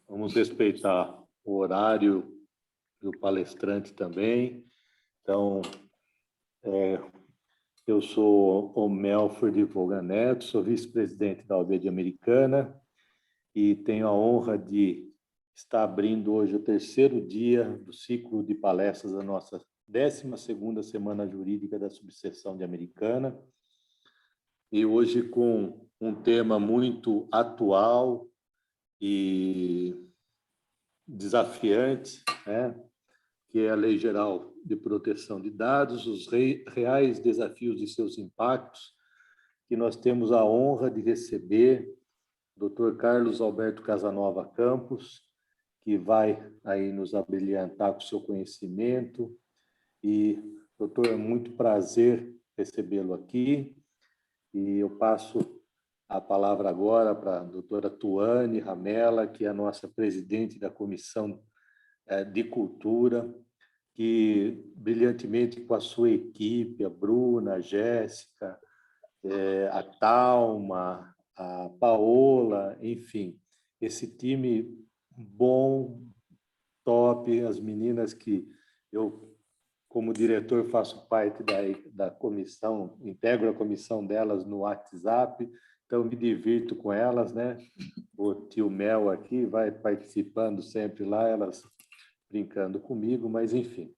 Vamos respeitar o horário do palestrante também. Então, eu sou o Melford Vogan Neto, sou vice-presidente da OAB de Americana e tenho a honra de estar abrindo hoje o terceiro dia do ciclo de palestras da nossa 12ª Semana Jurídica da Subseção de Americana. E hoje com um tema muito atual e desafiante, né? Que é a Lei Geral de Proteção de Dados, os reais desafios e seus impactos, que nós temos a honra de receber o Dr. Carlos Alberto Casanova Campos, que vai aí nos abrilhantar com seu conhecimento. E, doutor, é muito prazer recebê-lo aqui. E eu passo a palavra agora para a doutora Tuane Ramela, que é a nossa presidente da Comissão de Cultura, que brilhantemente com a sua equipe, a Bruna, a Jéssica, a Thalma, a Paola, enfim, esse time bom, top, as meninas que eu, como diretor, faço parte da comissão, integro a comissão delas no WhatsApp, então me divirto com elas, né? O tio Mel aqui vai participando sempre lá, elas brincando comigo, mas enfim.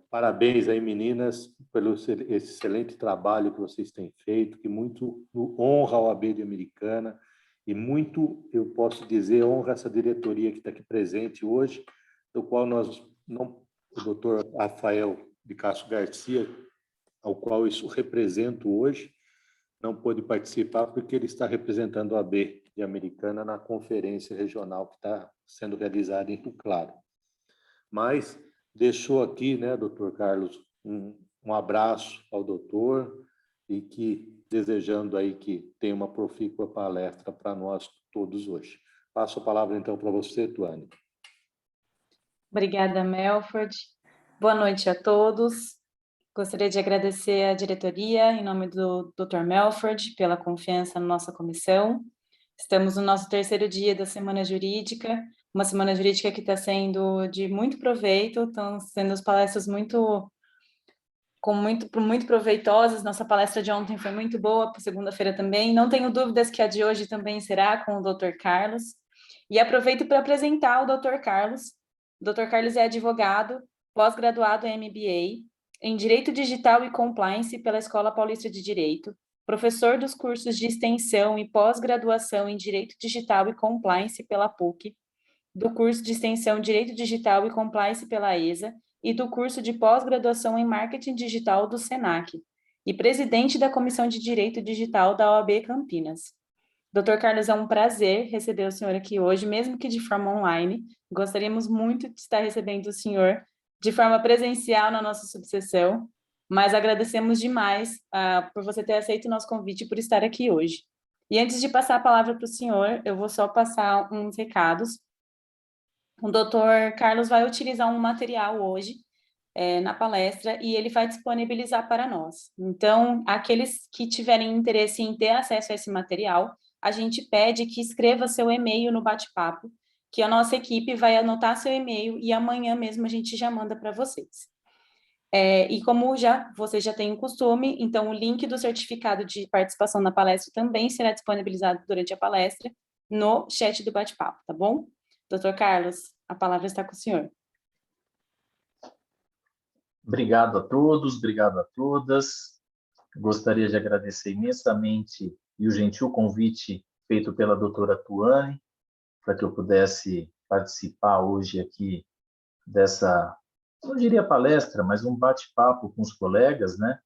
Parabéns aí, meninas, pelo esse excelente trabalho que vocês têm feito, que muito honra a OAB de Americana e muito, eu posso dizer, honra essa diretoria que está aqui presente hoje, do qual o doutor Rafael de Castro Garcia, ao qual eu represento hoje, não pôde participar porque ele está representando a OAB de Americana na conferência regional que está sendo realizada em Rio Claro. Mas deixou aqui, né, doutor Carlos, um abraço ao doutor e que desejando aí que tenha uma profícua palestra para nós todos hoje. Passo a palavra então para você, Tuane. Obrigada, Melford. Boa noite a todos. Gostaria de agradecer à diretoria, em nome do Dr. Melford, pela confiança na nossa comissão. Estamos no nosso terceiro dia da Semana Jurídica, uma Semana Jurídica que está sendo de muito proveito, estão sendo as palestras muito proveitosas. Nossa palestra de ontem foi muito boa, para segunda-feira também. Não tenho dúvidas que a de hoje também será com o Dr. Carlos. E aproveito para apresentar o Dr. Carlos. O Dr. Carlos é advogado, pós-graduado em MBA, em Direito Digital e Compliance pela Escola Paulista de Direito, professor dos cursos de extensão e pós-graduação em Direito Digital e Compliance pela PUC, do curso de extensão Direito Digital e Compliance pela ESA e do curso de pós-graduação em Marketing Digital do SENAC, e presidente da Comissão de Direito Digital da OAB Campinas. Dr. Carlos, é um prazer receber o senhor aqui hoje, mesmo que de forma online. Gostaríamos muito de estar recebendo o senhor de forma presencial na nossa subseção, mas agradecemos demais por você ter aceito o nosso convite e por estar aqui hoje. E antes de passar a palavra para o senhor, eu vou só passar uns recados. O Dr. Carlos vai utilizar um material hoje na palestra e ele vai disponibilizar para nós. Então, aqueles que tiverem interesse em ter acesso a esse material, a gente pede que escreva seu e-mail no bate-papo, que a nossa equipe vai anotar seu e-mail e amanhã mesmo a gente já manda para vocês. E como vocês já têm o costume, então o link do certificado de participação na palestra também será disponibilizado durante a palestra no chat do bate-papo, tá bom? Dr. Carlos, a palavra está com o senhor. Obrigado a todos, obrigado a todas. Gostaria de agradecer imensamente e o gentil convite feito pela doutora Tuane, para que eu pudesse participar hoje aqui dessa, não diria palestra, mas um bate-papo com os colegas, né?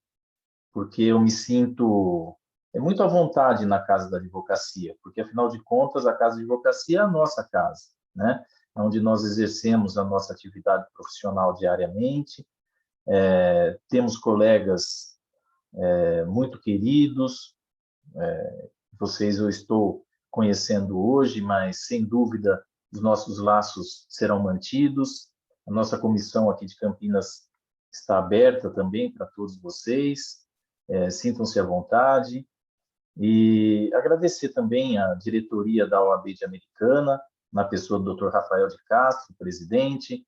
Porque eu me sinto muito à vontade na Casa da Advocacia, porque, afinal de contas, a Casa da Advocacia é a nossa casa, né? Onde nós exercemos a nossa atividade profissional diariamente. Temos colegas muito queridos, vocês eu estou conhecendo hoje, mas, sem dúvida, os nossos laços serão mantidos. A nossa comissão aqui de Campinas está aberta também para todos vocês. Sintam-se à vontade. E agradecer também a diretoria da OAB de Americana, na pessoa do Dr. Rafael de Castro, presidente,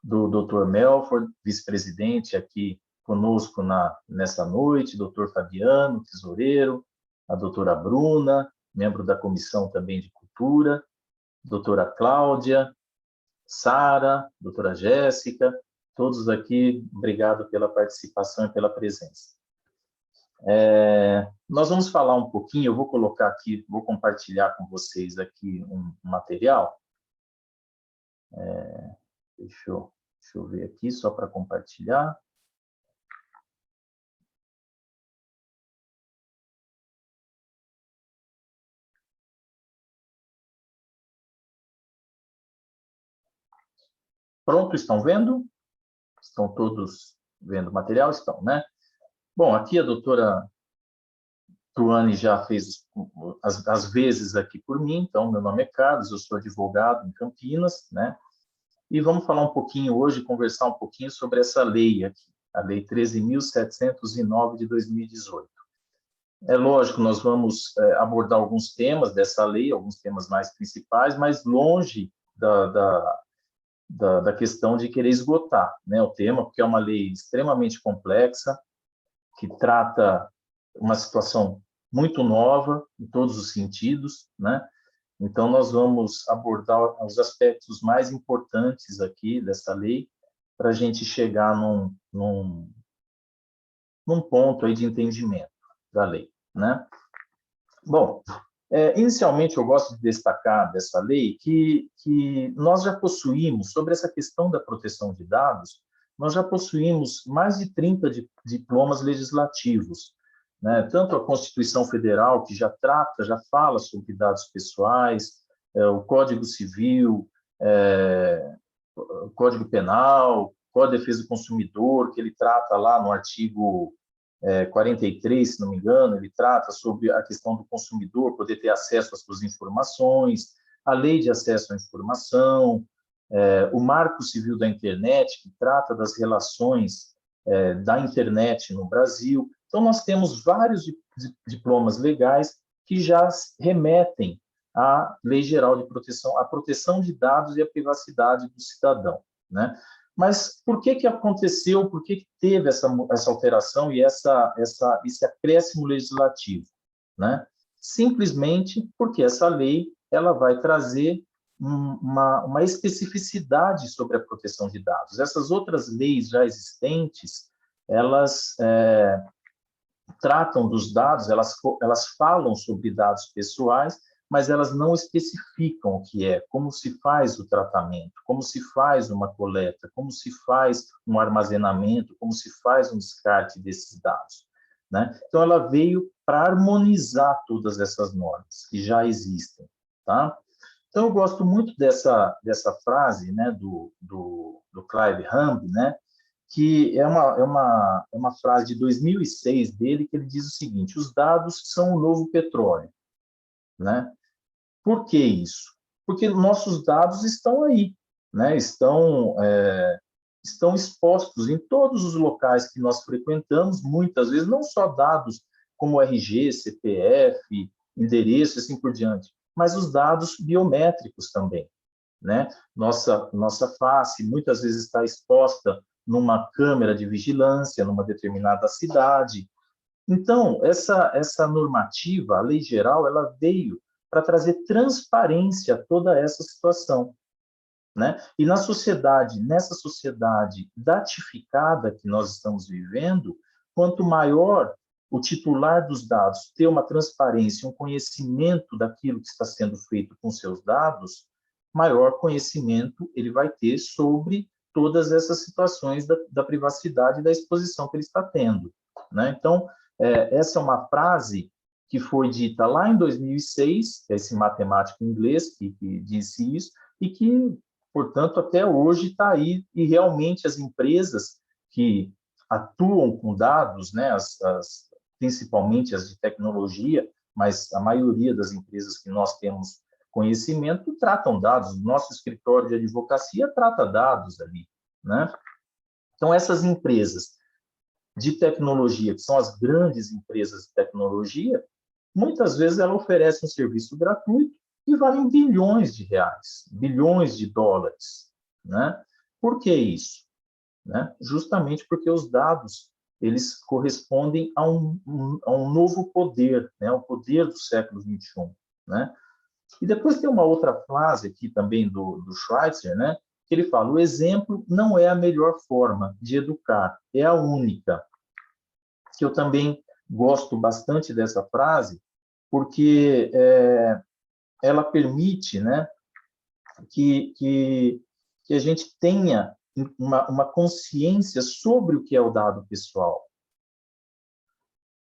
do Dr. Melford, vice-presidente, aqui conosco nessa noite, Dr. Fabiano, tesoureiro, a doutora Bruna, membro da comissão também de cultura, doutora Cláudia, Sara, doutora Jéssica, todos aqui, obrigado pela participação e pela presença. Nós vamos falar um pouquinho, eu vou colocar aqui, vou compartilhar com vocês aqui um material. Deixa eu ver aqui, só para compartilhar. Pronto, estão vendo? Estão todos vendo o material? Estão, né? Bom, aqui a doutora Tuane já fez as vezes aqui por mim, então meu nome é Carlos, eu sou advogado em Campinas, né? E vamos falar um pouquinho hoje, conversar um pouquinho sobre essa lei aqui, a Lei 13.709 de 2018. É lógico, nós vamos abordar alguns temas dessa lei, alguns temas mais principais, mas longe da questão de querer esgotar, né, o tema, porque é uma lei extremamente complexa, que trata uma situação muito nova, em todos os sentidos, né? Então, nós vamos abordar os aspectos mais importantes aqui dessa lei, para a gente chegar num ponto aí de entendimento da lei, né? Bom, inicialmente eu gosto de destacar dessa lei que nós já possuímos, sobre essa questão da proteção de dados, nós já possuímos mais de 30 diplomas legislativos, né? Tanto a Constituição Federal, que já fala sobre dados pessoais, o Código Civil, o Código Penal, Código de Defesa do Consumidor, que ele trata lá no artigo 43, se não me engano, ele trata sobre a questão do consumidor poder ter acesso às suas informações, a Lei de Acesso à Informação, o Marco Civil da Internet, que trata das relações da internet no Brasil. Então, nós temos vários diplomas legais que já remetem à Lei Geral de Proteção, à proteção de dados e à privacidade do cidadão, né? Mas por que aconteceu, por que teve essa alteração e esse acréscimo legislativo, né? Simplesmente porque essa lei ela vai trazer uma especificidade sobre a proteção de dados. Essas outras leis já existentes, elas tratam dos dados, elas falam sobre dados pessoais, mas elas não especificam o que é, como se faz o tratamento, como se faz uma coleta, como se faz um armazenamento, como se faz um descarte desses dados, né? Então, ela veio para harmonizar todas essas normas que já existem, tá? Então, eu gosto muito dessa frase, né, do Clive Humby, né, que é uma frase de 2006 dele, que ele diz o seguinte: os dados são o novo petróleo, né? Por que isso? Porque nossos dados estão aí, né? Estão expostos em todos os locais que nós frequentamos, muitas vezes, não só dados como RG, CPF, endereço, assim por diante, mas os dados biométricos também, né? Nossa face muitas vezes está exposta numa câmera de vigilância, numa determinada cidade. Então, essa normativa, a lei geral, ela veio para trazer transparência a toda essa situação, né? E nessa sociedade datificada que nós estamos vivendo, quanto maior o titular dos dados ter uma transparência, um conhecimento daquilo que está sendo feito com seus dados, maior conhecimento ele vai ter sobre todas essas situações da privacidade e da exposição que ele está tendo, né? Então, essa é uma frase que foi dita lá em 2006, esse matemático inglês que disse isso, e que, portanto, até hoje está aí, e realmente as empresas que atuam com dados, né, principalmente as de tecnologia, mas a maioria das empresas que nós temos conhecimento tratam dados. Nosso escritório de advocacia trata dados ali, né? Então, essas empresas de tecnologia, que são as grandes empresas de tecnologia, muitas vezes ela oferece um serviço gratuito e vale bilhões de reais, bilhões de dólares, né? Por que isso? Né? Justamente porque os dados eles correspondem a um novo poder, né? O poder do século XXI, né? E depois tem uma outra frase aqui também do Schweitzer, né? Que ele fala: o exemplo não é a melhor forma de educar, é a única. Que eu também gosto bastante dessa frase, porque ela permite, né, que a gente tenha uma consciência sobre o que é o dado pessoal.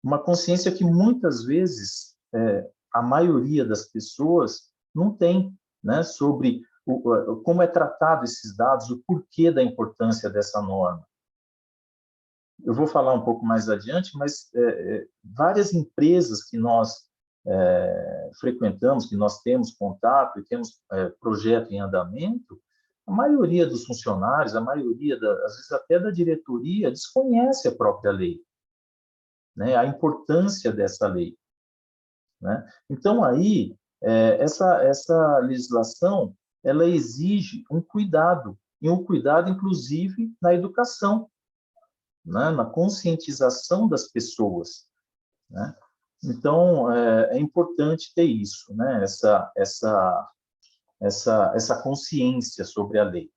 Uma consciência que muitas vezes a maioria das pessoas não tem, né, sobre como é tratado esses dados, o porquê da importância dessa norma. Eu vou falar um pouco mais adiante, mas várias empresas que nós frequentamos, que nós temos contato e temos projeto em andamento, a maioria dos funcionários, a maioria, às vezes até da diretoria, desconhece a própria lei, né? A importância dessa lei, né? Então, aí, essa legislação, ela exige um cuidado, e um cuidado, inclusive, na educação, né? Na conscientização das pessoas, né? Então, é importante ter isso, né? Essa consciência sobre a lei.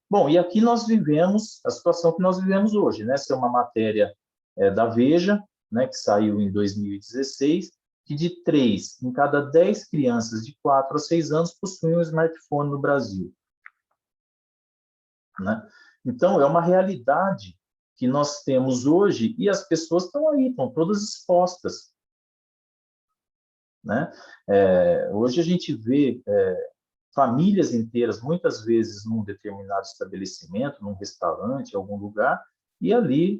Bom, e aqui nós vivemos a situação que nós vivemos hoje, né? Essa é uma matéria da Veja, né, que saiu em 2016, que de 3 em cada 10 crianças de 4 a 6 anos possuem um smartphone no Brasil, né? Então, é uma realidade que nós temos hoje e as pessoas estão aí, estão todas expostas, né? Hoje a gente vê famílias inteiras, muitas vezes num determinado estabelecimento, num restaurante, em algum lugar, e ali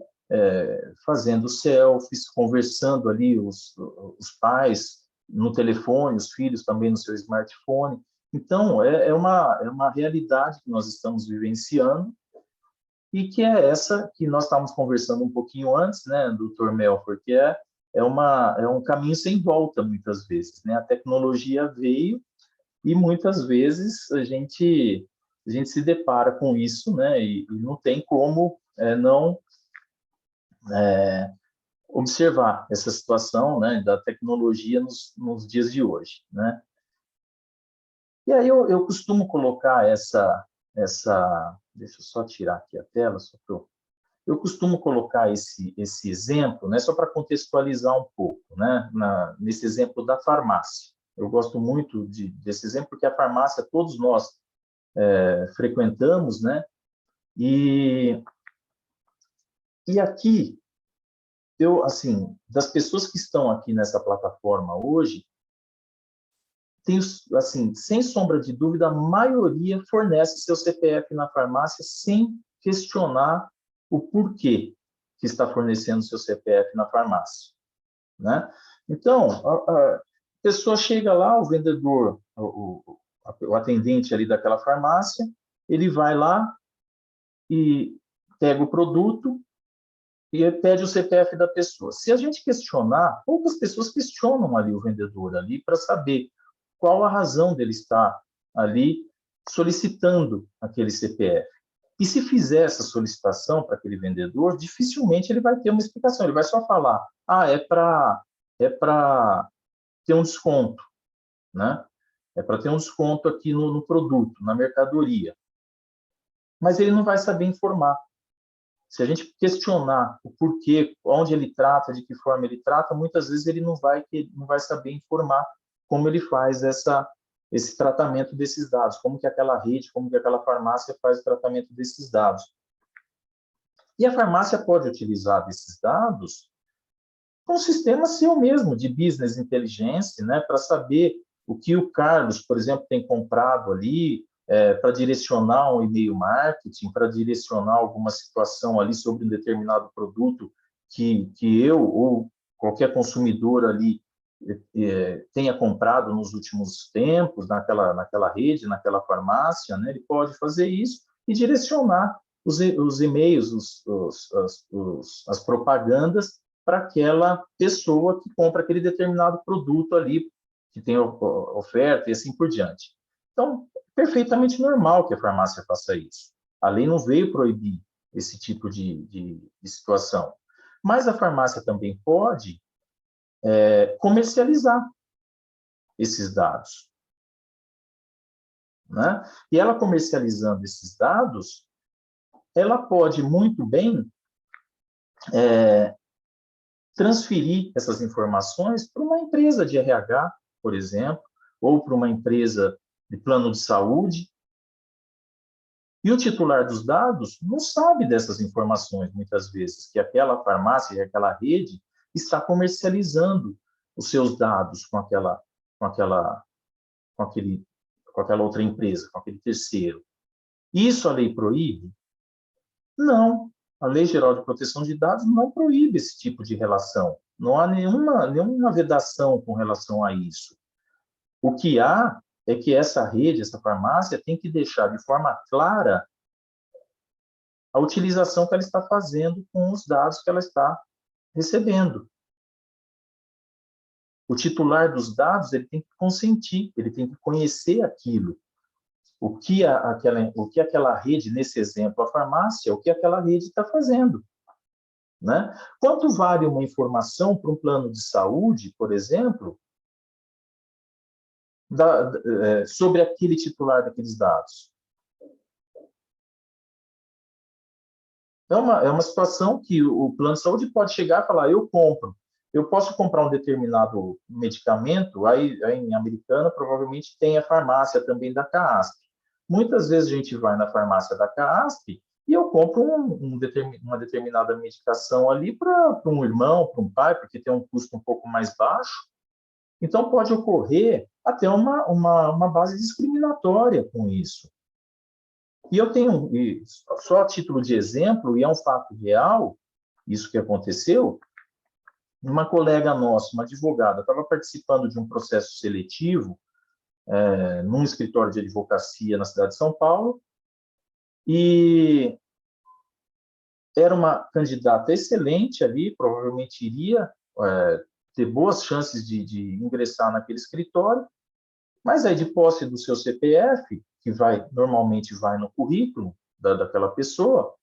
fazendo selfies, conversando ali os pais no telefone, os filhos também no seu smartphone. Então, é uma realidade que nós estamos vivenciando e que é essa que nós estávamos conversando um pouquinho antes, né, Dr. Melford, que é um caminho sem volta, muitas vezes, né? A tecnologia veio e muitas vezes a gente se depara com isso, né? E não tem como não observar essa situação, né, da tecnologia nos dias de hoje, né? E aí eu costumo colocar essa deixa eu só tirar aqui a tela, só para eu costumo colocar esse exemplo, né, só para contextualizar um pouco, né, nesse exemplo da farmácia. Eu gosto muito desse exemplo porque a farmácia todos nós frequentamos, né? E aqui eu, assim, das pessoas que estão aqui nessa plataforma hoje, tenho, assim, sem sombra de dúvida, a maioria fornece seu CPF na farmácia sem questionar o porquê que está fornecendo seu CPF na farmácia, né? Então, a pessoa chega lá, o vendedor, o atendente ali daquela farmácia, ele vai lá e pega o produto e pede o CPF da pessoa. Se a gente questionar, poucas pessoas questionam ali o vendedor ali para saber qual a razão dele estar ali solicitando aquele CPF. E se fizer essa solicitação para aquele vendedor, dificilmente ele vai ter uma explicação. Ele vai só falar: é para ter um desconto, né? É para ter um desconto aqui no produto, na mercadoria. Mas ele não vai saber informar. Se a gente questionar o porquê, onde ele trata, de que forma ele trata, muitas vezes ele não vai saber informar como ele faz esse tratamento desses dados, como que aquela rede, como que aquela farmácia faz o tratamento desses dados. E a farmácia pode utilizar desses dados com um sistema seu mesmo, de business intelligence, né, para saber o que o Carlos, por exemplo, tem comprado ali, para direcionar um e-mail marketing, para direcionar alguma situação ali sobre um determinado produto que eu ou qualquer consumidor ali tenha comprado nos últimos tempos, naquela rede, naquela farmácia, né? Ele pode fazer isso e direcionar os e-mails, as propagandas para aquela pessoa que compra aquele determinado produto ali, que tem oferta e assim por diante. Então, perfeitamente normal que a farmácia faça isso. A lei não veio proibir esse tipo de situação. Mas a farmácia também pode comercializar esses dados, né? E ela comercializando esses dados, ela pode muito bem transferir essas informações para uma empresa de RH, por exemplo, ou para uma empresa de plano de saúde. E o titular dos dados não sabe dessas informações, muitas vezes, que aquela farmácia, que aquela rede está comercializando os seus dados com aquela outra empresa, com aquele terceiro. Isso a lei proíbe? Não. A Lei Geral de Proteção de Dados não proíbe esse tipo de relação. Não há nenhuma vedação com relação a isso. O que há é que essa rede, essa farmácia, tem que deixar de forma clara a utilização que ela está fazendo com os dados que ela está recebendo. O titular dos dados, ele tem que consentir, ele tem que conhecer aquilo. O que aquela rede, nesse exemplo, a farmácia, o que aquela rede está fazendo, né? Quanto vale uma informação para um plano de saúde, por exemplo, sobre aquele titular daqueles dados? É uma situação que o plano de saúde pode chegar e falar, eu compro. Eu posso comprar um determinado medicamento, aí em Americana provavelmente tem a farmácia também da CAASP. Muitas vezes a gente vai na farmácia da CAASP e eu compro uma determinada medicação ali para um irmão, para um pai, porque tem um custo um pouco mais baixo. Então pode ocorrer até uma base discriminatória com isso. E eu tenho, só a título de exemplo, e é um fato real, isso que aconteceu, uma colega nossa, uma advogada, estava participando de um processo seletivo num escritório de advocacia na cidade de São Paulo, e era uma candidata excelente ali, provavelmente iria ter boas chances de ingressar naquele escritório, mas aí de posse do seu CPF, que normalmente vai no currículo daquela pessoa,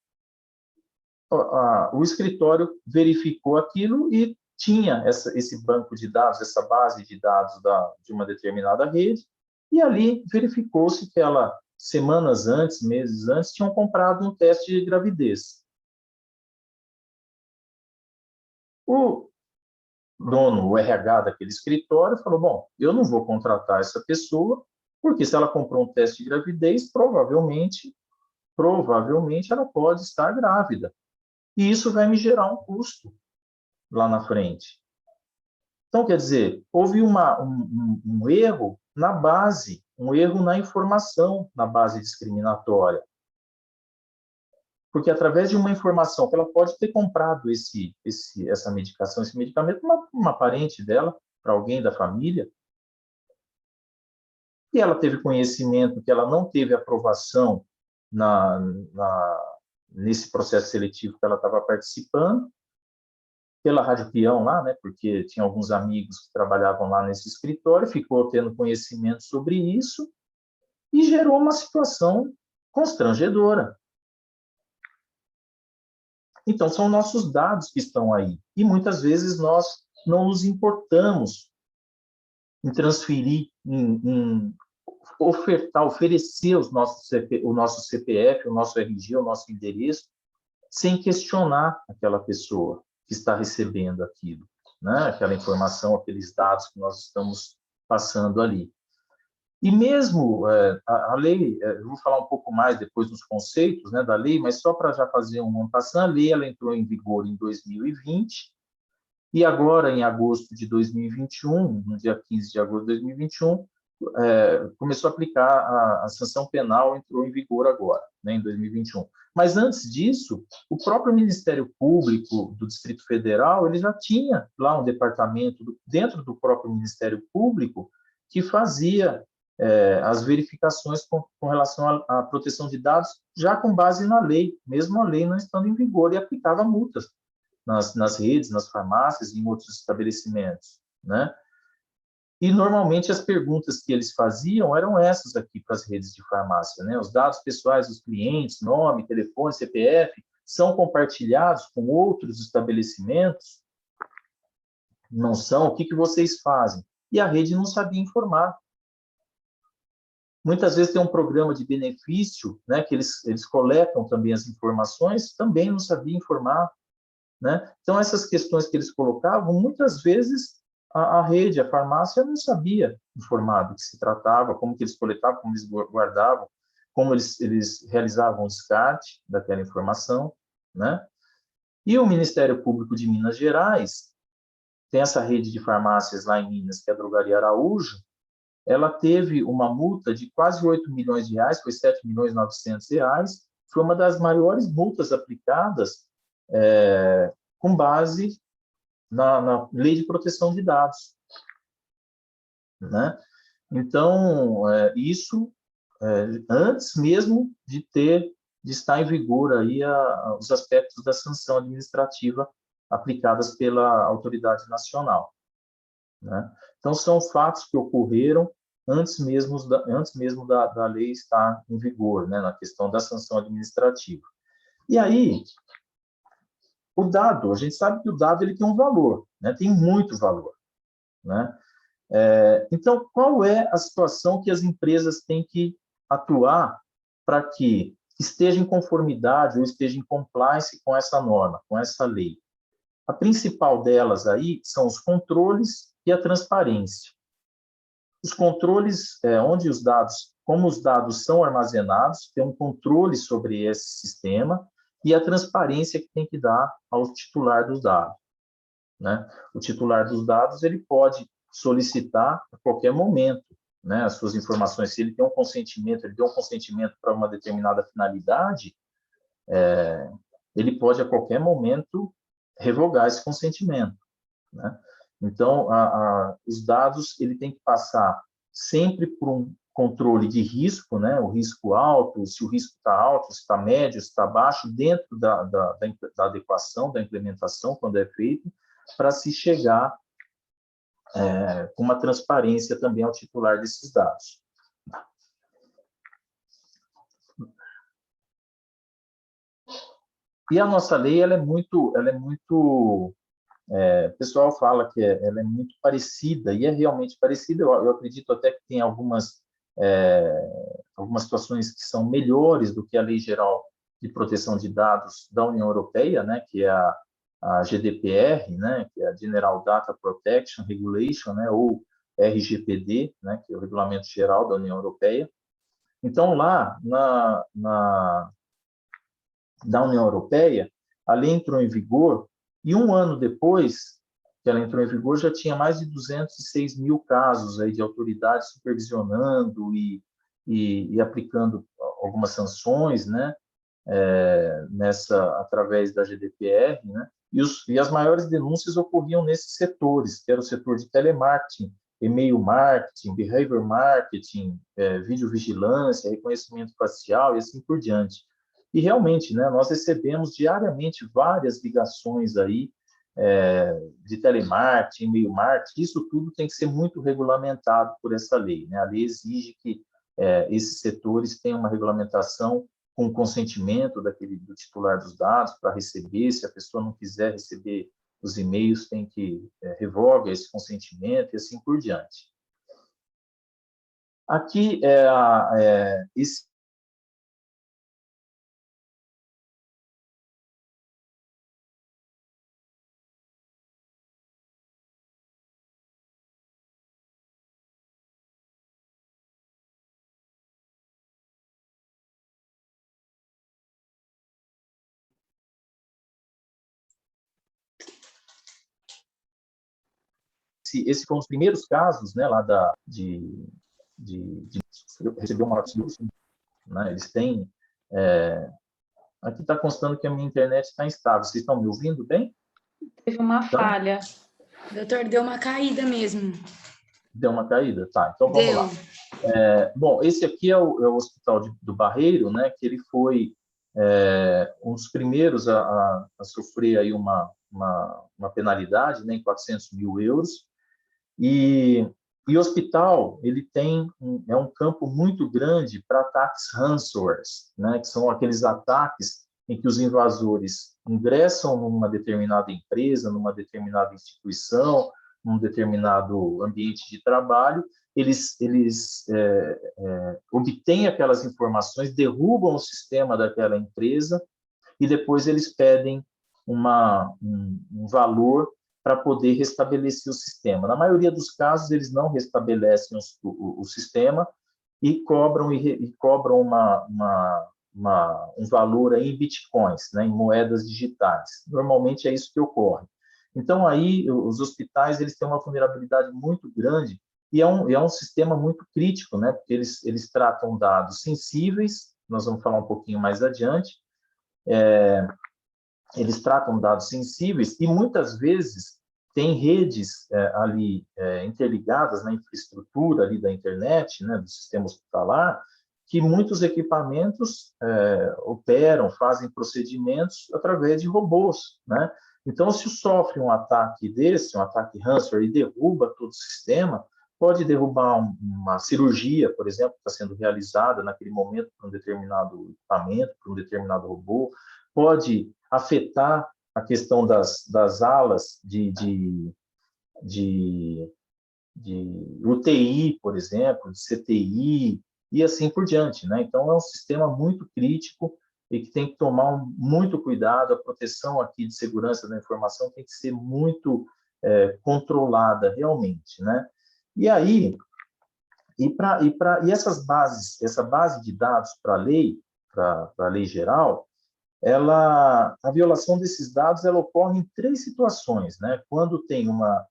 o escritório verificou aquilo e tinha esse banco de dados, essa base de dados de uma determinada rede, e ali verificou-se que ela, semanas antes, meses antes, tinham comprado um teste de gravidez. O dono, o RH daquele escritório, falou, bom, eu não vou contratar essa pessoa, porque se ela comprou um teste de gravidez, provavelmente ela pode estar grávida. E isso vai me gerar um custo lá na frente. Então, quer dizer, houve um erro na base, um erro na informação, na base discriminatória. Porque através de uma informação que ela pode ter comprado essa medicação, esse medicamento, uma parente dela, para alguém da família, e ela teve conhecimento que ela não teve aprovação nesse processo seletivo que ela estava participando, pela Rádio Peão lá, né, porque tinha alguns amigos que trabalhavam lá nesse escritório, ficou tendo conhecimento sobre isso e gerou uma situação constrangedora. Então, são nossos dados que estão aí. E muitas vezes nós não nos importamos em transferir, em oferecer o nosso CPF, o nosso RG, o nosso endereço, sem questionar aquela pessoa que está recebendo aquilo, né? Aquela informação, aqueles dados que nós estamos passando ali. E mesmo a lei, eu vou falar um pouco mais depois dos conceitos, né, da lei, mas só para já fazer um passando, a lei ela entrou em vigor em 2020, e agora, em agosto de 2021, no dia 15 de agosto de 2021, começou a aplicar a sanção penal, entrou em vigor agora, né, em 2021. Mas antes disso, o próprio Ministério Público do Distrito Federal, ele já tinha lá um departamento dentro do próprio Ministério Público que fazia as verificações com relação à proteção de dados, já com base na lei, mesmo a lei não estando em vigor, e aplicava multas nas redes, nas farmácias e em outros estabelecimentos, né? E, normalmente, as perguntas que eles faziam eram essas aqui para as redes de farmácia, né? Os dados pessoais dos clientes, nome, telefone, CPF, são compartilhados com outros estabelecimentos? Não são? O que vocês fazem? E a rede não sabia informar. Muitas vezes tem um programa de benefício, né, que eles coletam também as informações, também não sabia informar, né? Então, essas questões que eles colocavam, muitas vezes a rede, a farmácia, não sabia informar do que se tratava, como que eles coletavam, como eles guardavam, como eles realizavam o descarte daquela informação, né? E o Ministério Público de Minas Gerais tem essa rede de farmácias lá em Minas, que é a Drogaria Araújo. Ela teve uma multa de quase 8 milhões de reais, foi 7 milhões e 900 reais, foi uma das maiores multas aplicadas com base na Lei de Proteção de Dados, né? Então, isso antes mesmo de estar em vigor aí os aspectos da sanção administrativa aplicadas pela autoridade nacional, né? Então, são fatos que ocorreram antes mesmo da lei estar em vigor, né, na questão da sanção administrativa. E aí, o dado, a gente sabe que o dado ele tem um valor, né, tem muito valor, né? Então, qual é a situação que as empresas têm que atuar para que esteja em conformidade ou esteja em compliance com essa norma, com essa lei? A principal delas aí são os controles e a transparência. Os controles, como os dados são armazenados, tem um controle sobre esse sistema e a transparência que tem que dar ao titular dos dados, né? O titular dos dados ele pode solicitar a qualquer momento, né, as suas informações. Se ele tem um consentimento, ele deu um consentimento para uma determinada finalidade, ele pode a qualquer momento revogar esse consentimento, né? Então, os dados ele tem que passar sempre por um controle de risco, né? O risco alto, se o risco está alto, se está médio, se está baixo, dentro da adequação, da implementação, quando é feito, para se chegar com uma transparência também ao titular desses dados. E a nossa lei ela é muito o pessoal fala que ela é muito parecida, e é realmente parecida. Eu acredito até que tem algumas situações que são melhores do que a Lei Geral de Proteção de Dados da União Europeia, né, que é a GDPR, né, que é a General Data Protection Regulation, né, ou RGPD, né, que é o Regulamento Geral da União Europeia. Então, lá da União Europeia, a lei entrou em vigor e um ano depois que ela entrou em vigor já tinha mais de 206 mil casos aí de autoridades supervisionando e aplicando algumas sanções, né, através da GDPR, né, e as maiores denúncias ocorriam nesses setores, que era o setor de telemarketing, e-mail marketing, behavior marketing, videovigilância, reconhecimento facial e assim por diante. E realmente, né, nós recebemos diariamente várias ligações aí de telemarketing, e-mail marketing. Isso tudo tem que ser muito regulamentado por essa lei, né? A lei exige que esses setores tenham uma regulamentação com consentimento do titular dos dados para receber. Se a pessoa não quiser receber os e-mails, tem que revogar esse consentimento e assim por diante. Aqui esse foi um dos primeiros casos, né, lá de receber uma notícia, né? Eles têm aqui está constando que a minha internet está instável. Vocês estão me ouvindo bem? Teve uma falha. Doutor, deu uma caída mesmo. Deu uma caída? Tá, então vamos lá. Bom, esse aqui é o Hospital do Barreiro, né, que ele foi um dos primeiros a sofrer aí uma uma penalidade, né, em 400 mil euros. E o hospital, ele tem um campo muito grande para ataques ransomware, né, que são aqueles ataques em que os invasores ingressam numa determinada empresa, numa determinada instituição, num determinado ambiente de trabalho, eles obtêm aquelas informações, derrubam o sistema daquela empresa e depois eles pedem um valor para poder restabelecer o sistema. Na maioria dos casos, eles não restabelecem o sistema e cobram um valor aí em bitcoins, né, em moedas digitais. Normalmente é isso que ocorre. Então, aí, os hospitais eles têm uma vulnerabilidade muito grande e é um sistema muito crítico, né, porque eles tratam dados sensíveis, nós vamos falar um pouquinho mais adiante, eles tratam dados sensíveis e muitas vezes tem redes ali interligadas na infraestrutura ali da internet, né, do sistema hospitalar, que muitos equipamentos operam, fazem procedimentos através de robôs, né? Então, se sofre um ataque desse, um ataque ransomware, e derruba todo o sistema, pode derrubar uma cirurgia, por exemplo, que está sendo realizada naquele momento por um determinado equipamento, por um determinado robô, pode afetar a questão das alas de UTI, por exemplo, de CTI, e assim por diante, né? Então, é um sistema muito crítico e que tem que tomar muito cuidado. A proteção aqui de segurança da informação tem que ser muito controlada realmente, né? E aí, essa base de dados para a lei geral, a violação desses dados ela ocorre em 3 situações, né? Quando tem uma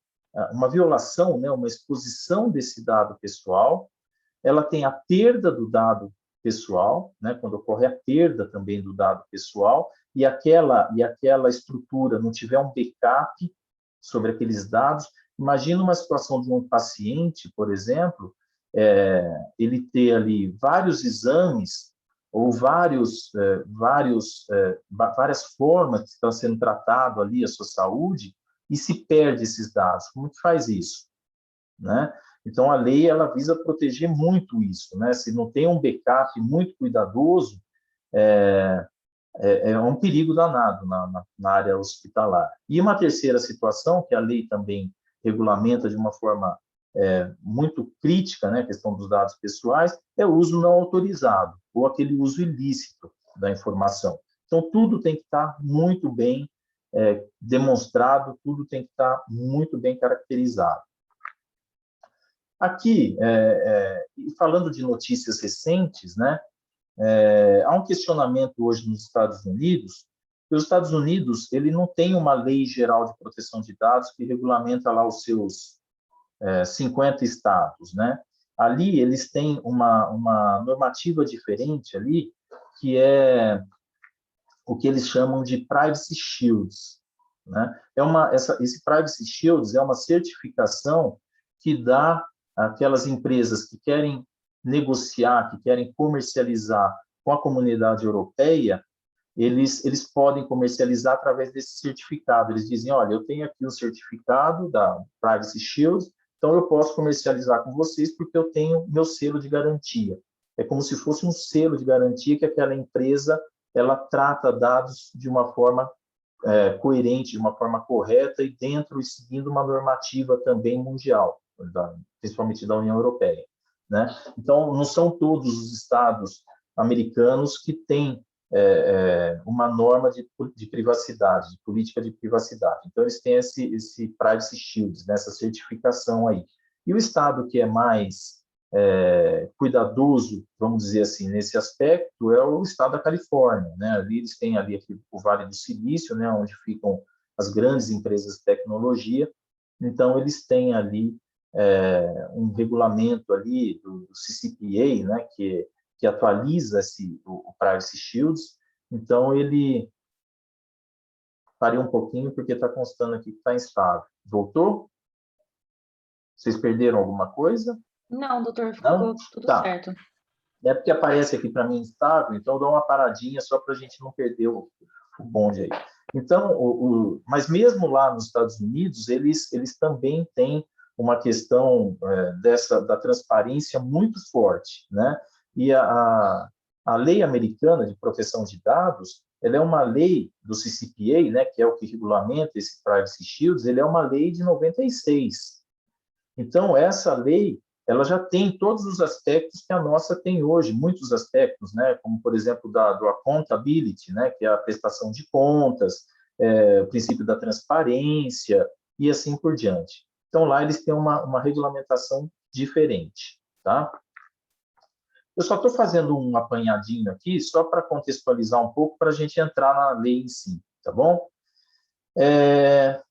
violação, né, uma exposição desse dado pessoal, ela tem a perda do dado pessoal, né, quando ocorre a perda também do dado pessoal, e aquela estrutura não tiver um backup sobre aqueles dados. Imagina uma situação de um paciente, por exemplo, ele ter ali vários exames ou várias formas que estão sendo tratado ali a sua saúde e se perde esses dados. Como que faz isso, né? Então, a lei ela visa proteger muito isso, né? Se não tem um backup muito cuidadoso, é um perigo danado na área hospitalar. E uma terceira situação, que a lei também regulamenta de uma forma muito crítica, né, a questão dos dados pessoais, é o uso não autorizado, ou aquele uso ilícito da informação. Então, tudo tem que estar muito bem demonstrado, tudo tem que estar muito bem caracterizado. Aqui, falando de notícias recentes, né, há um questionamento hoje nos Estados Unidos, que os Estados Unidos ele não tem uma lei geral de proteção de dados que regulamenta lá os seus 50 estados, né? Ali eles têm uma normativa diferente ali, que é o que eles chamam de Privacy Shields, né? Esse Privacy Shields é uma certificação que dá àquelas empresas que querem negociar, que querem comercializar com a comunidade europeia, eles podem comercializar através desse certificado. Eles dizem, olha, eu tenho aqui o certificado da Privacy Shield, então eu posso comercializar com vocês porque eu tenho meu selo de garantia. É como se fosse um selo de garantia que aquela empresa ela trata dados de uma forma coerente, de uma forma correta e dentro e seguindo uma normativa também mundial, principalmente da União Europeia, né? Então, não são todos os estados americanos que têm uma norma de privacidade, de política de privacidade. Então, eles têm esse Privacy Shield, né, essa certificação aí. E o estado que é mais cuidadoso, vamos dizer assim, nesse aspecto, é o estado da Califórnia, né? Ali eles têm ali o Vale do Silício, né, onde ficam as grandes empresas de tecnologia. Então, eles têm ali um regulamento ali do CCPA, né, que atualiza o Privacy Shields. Então, ele... Parei um pouquinho porque está constando aqui que está instável. Voltou? Vocês perderam alguma coisa? Não, doutor, ficou tudo certo. É porque aparece aqui para mim instável, então eu dou uma paradinha só para a gente não perder o bonde aí. Então, mas mesmo lá nos Estados Unidos, eles também têm uma questão da transparência muito forte, né? E a lei americana de proteção de dados, ela é uma lei do CCPA, né, que é o que regulamenta esse Privacy Shields, ele é uma lei de 96. Então, essa lei, ela já tem todos os aspectos que a nossa tem hoje, muitos aspectos, né, como, por exemplo, do accountability, né, que é a prestação de contas, o princípio da transparência e assim por diante. Então, lá eles têm uma regulamentação diferente, tá? Eu só estou fazendo um apanhadinho aqui, só para contextualizar um pouco, para a gente entrar na lei em si, tá bom?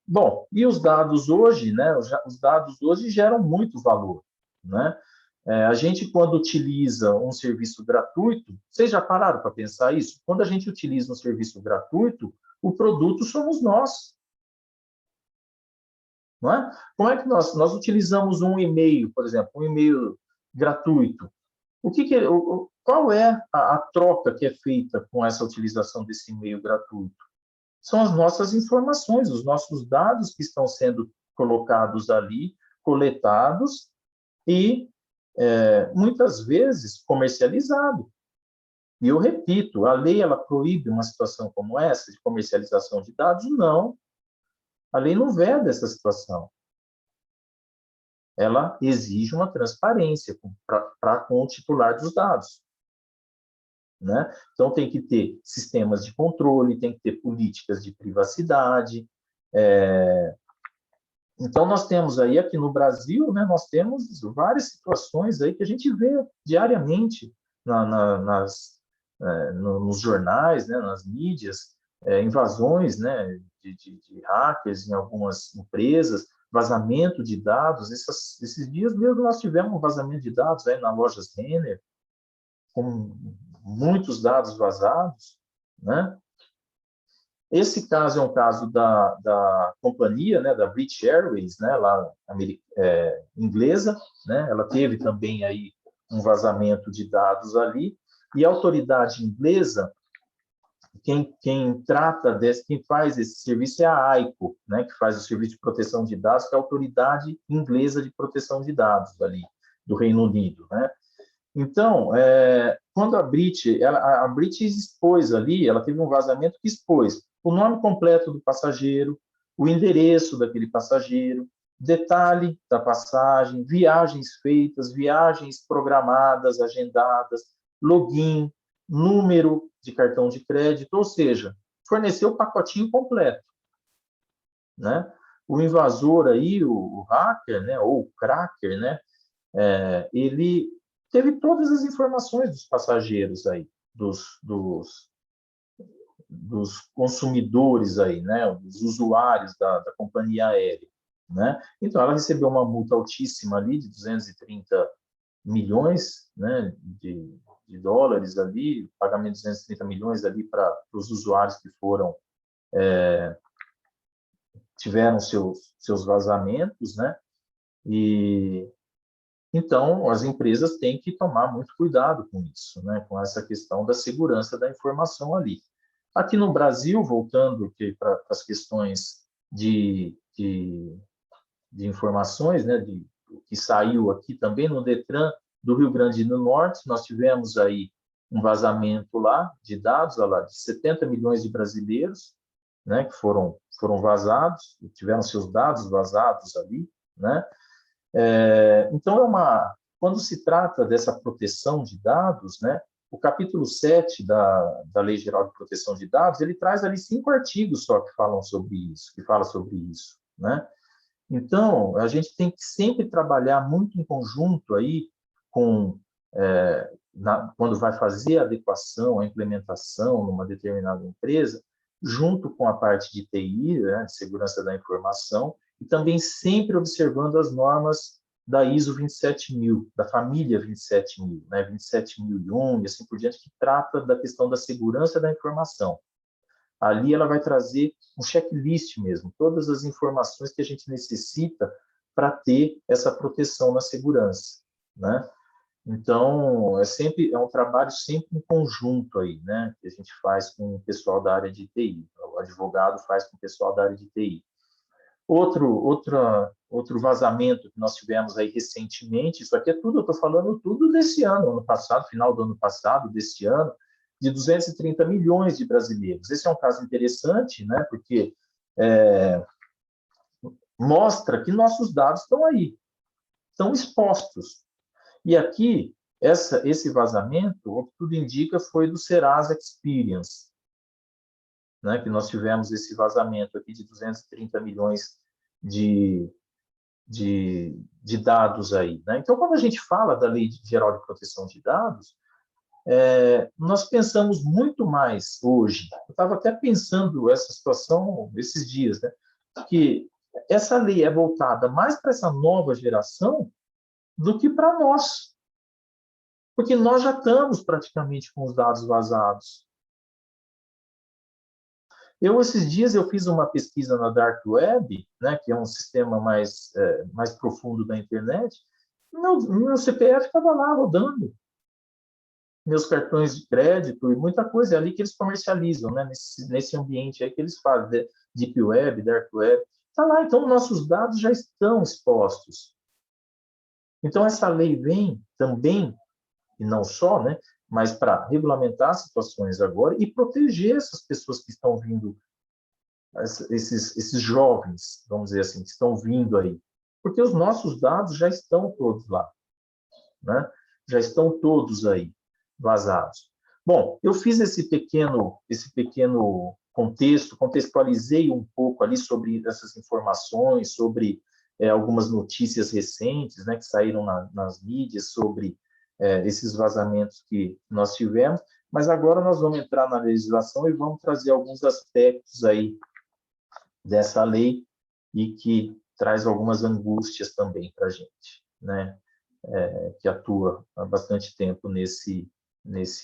Bom, e os dados hoje, né? Os dados hoje geram muito valor, né? A gente, quando utiliza um serviço gratuito, vocês já pararam para pensar isso? Quando a gente utiliza um serviço gratuito, o produto somos nós, não é? Como é que nós utilizamos um e-mail, por exemplo, um e-mail gratuito? Qual é a troca que é feita com essa utilização desse e-mail gratuito? São as nossas informações, os nossos dados que estão sendo colocados ali, coletados e, muitas vezes, comercializados. E eu repito, a lei ela proíbe uma situação como essa, de comercialização de dados? Não. A lei não veda essa situação. Ela exige uma transparência com o titular dos dados, né? Então, tem que ter sistemas de controle, tem que ter políticas de privacidade. Então, nós temos aí, aqui no Brasil, né, nós temos várias situações aí que a gente vê diariamente nos jornais, né, nas mídias, invasões, né, de hackers em algumas empresas, vazamento de dados. Esses dias mesmo nós tivemos um vazamento de dados aí na Lojas Renner, com muitos dados vazados, né? Esse caso é um caso da companhia, né, da British Airways, né, lá inglesa, né? Ela teve também aí um vazamento de dados ali, e a autoridade inglesa, quem faz esse serviço é a AICO, né, que faz o serviço de proteção de dados, que é a autoridade inglesa de proteção de dados ali do Reino Unido, né? Então, quando a British expôs ali, ela teve um vazamento que expôs o nome completo do passageiro, o endereço daquele passageiro, detalhe da passagem, viagens feitas, viagens programadas, agendadas, login, número de cartão de crédito, ou seja, forneceu o pacotinho completo, né? O invasor aí, o hacker, né, ou o cracker, né, ele teve todas as informações dos passageiros aí, dos consumidores aí, né, dos usuários da companhia aérea, né? Então, ela recebeu uma multa altíssima ali de 230 milhões, né, de dólares ali, pagamento de 230 milhões ali para os usuários que tiveram seus vazamentos, né? E então, as empresas têm que tomar muito cuidado com isso, né? Com essa questão da segurança da informação ali. Aqui no Brasil, voltando para as questões de informações, né? Que saiu aqui também no Detran do Rio Grande do Norte, nós tivemos aí um vazamento lá de dados, lá, de 70 milhões de brasileiros, né? Que foram vazados, tiveram seus dados vazados ali, né? Então, quando se trata dessa proteção de dados, né, o capítulo 7 da Lei Geral de Proteção de Dados, ele traz ali 5 artigos só que falam sobre isso, né? Então, a gente tem que sempre trabalhar muito em conjunto aí quando vai fazer a adequação, a implementação numa determinada empresa, junto com a parte de TI, né, de segurança da informação, e também sempre observando as normas da ISO 27000, da família 27000, né, 27001 e assim por diante, que trata da questão da segurança da informação. Ali ela vai trazer um checklist mesmo, todas as informações que a gente necessita para ter essa proteção na segurança, né? Então, é um trabalho sempre em conjunto aí, né, que a gente faz com o pessoal da área de TI, o advogado faz com o pessoal da área de TI. Outro vazamento que nós tivemos aí recentemente, isso aqui é tudo, eu estou falando tudo desse ano passado, final do ano passado, desse ano, de 230 milhões de brasileiros. Esse é um caso interessante, né, porque mostra que nossos dados estão aí, estão expostos. E aqui, esse vazamento, o que tudo indica, foi do Serasa Experience, né, que nós tivemos esse vazamento aqui de 230 milhões de dados aí, né? Então, quando a gente fala da Lei Geral de Proteção de Dados, nós pensamos muito mais hoje. Eu estava até pensando essa situação esses dias, né? Que essa lei é voltada mais para essa nova geração do que para nós, porque nós já estamos praticamente com os dados vazados. Esses dias, eu fiz uma pesquisa na Dark Web, né, que é um sistema mais profundo da internet. Meu CPF estava lá rodando, meus cartões de crédito e muita coisa. É ali que eles comercializam, né, nesse ambiente aí que eles fazem, Deep Web, Dark Web. Está lá, então nossos dados já estão expostos. Então, essa lei vem também, e não só, né, mas para regulamentar situações agora e proteger essas pessoas que estão vindo, esses jovens, vamos dizer assim, que estão vindo aí. Porque os nossos dados já estão todos lá, né? Já estão todos aí vazados. Bom, eu fiz esse pequeno contextualizei um pouco ali sobre essas informações, sobre algumas notícias recentes, né, que saíram nas mídias sobre esses vazamentos que nós tivemos, mas agora nós vamos entrar na legislação e vamos trazer alguns aspectos aí dessa lei e que traz algumas angústias também para a gente, né, que atua há bastante tempo nesse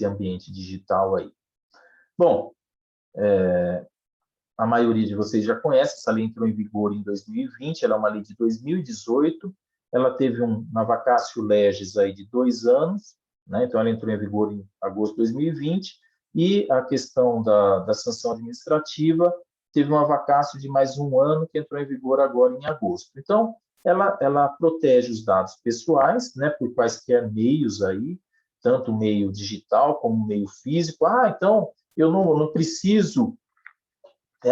ambiente digital aí. Bom, a maioria de vocês já conhece, essa lei entrou em vigor em 2020, ela é uma lei de 2018, ela teve uma vacatio legis aí de 2 anos, né? Então ela entrou em vigor em agosto de 2020, e a questão da sanção administrativa teve uma vacatio de mais 1 ano, que entrou em vigor agora em agosto. Então, ela protege os dados pessoais, né, por quaisquer meios aí, tanto meio digital como meio físico. Então, eu não preciso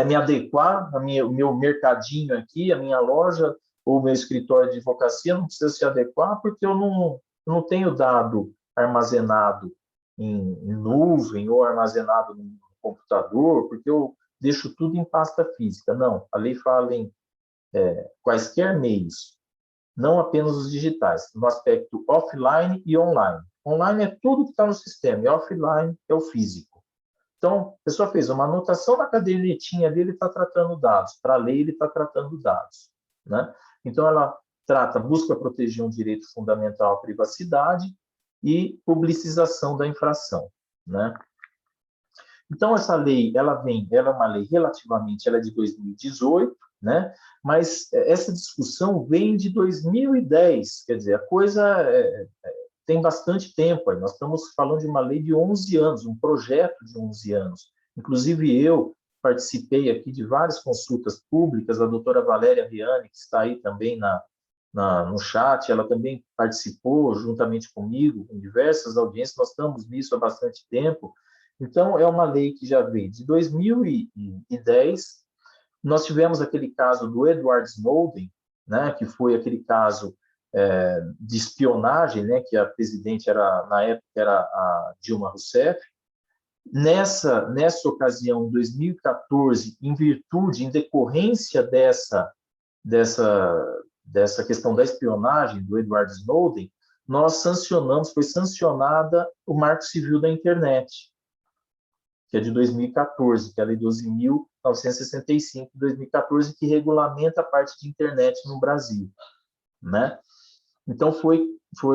me adequar, o meu mercadinho aqui, a minha loja ou o meu escritório de advocacia não precisa se adequar porque eu não tenho dado armazenado em nuvem ou armazenado no computador, porque eu deixo tudo em pasta física. Não, a lei fala em quaisquer meios, não apenas os digitais, no aspecto offline e online. Online é tudo que está no sistema, e offline é o físico. Então, a pessoa fez uma anotação na cadernetinha ali, ele está tratando dados. Para a lei, ele está tratando dados, né? Então, ela busca proteger um direito fundamental à privacidade e publicização da infração, né? Então, essa lei, ela é uma lei relativamente, ela é de 2018, né? Mas essa discussão vem de 2010, quer dizer, a coisa tem bastante tempo aí. Nós estamos falando de uma lei de 11 anos, um projeto de 11 anos. Inclusive, eu participei aqui de várias consultas públicas, a doutora Valéria Viane, que está aí também no chat, ela também participou juntamente comigo, em diversas audiências, nós estamos nisso há bastante tempo. Então, é uma lei que já veio de 2010. Nós tivemos aquele caso do Edward Snowden, né, que foi aquele caso de espionagem, né, que a presidente na época era a Dilma Rousseff. Nessa ocasião, em 2014, em decorrência dessa questão da espionagem do Edward Snowden, foi sancionada o Marco Civil da Internet, que é de 2014, que é a Lei 12.965 de 2014, que regulamenta a parte de internet no Brasil, né? Então, foi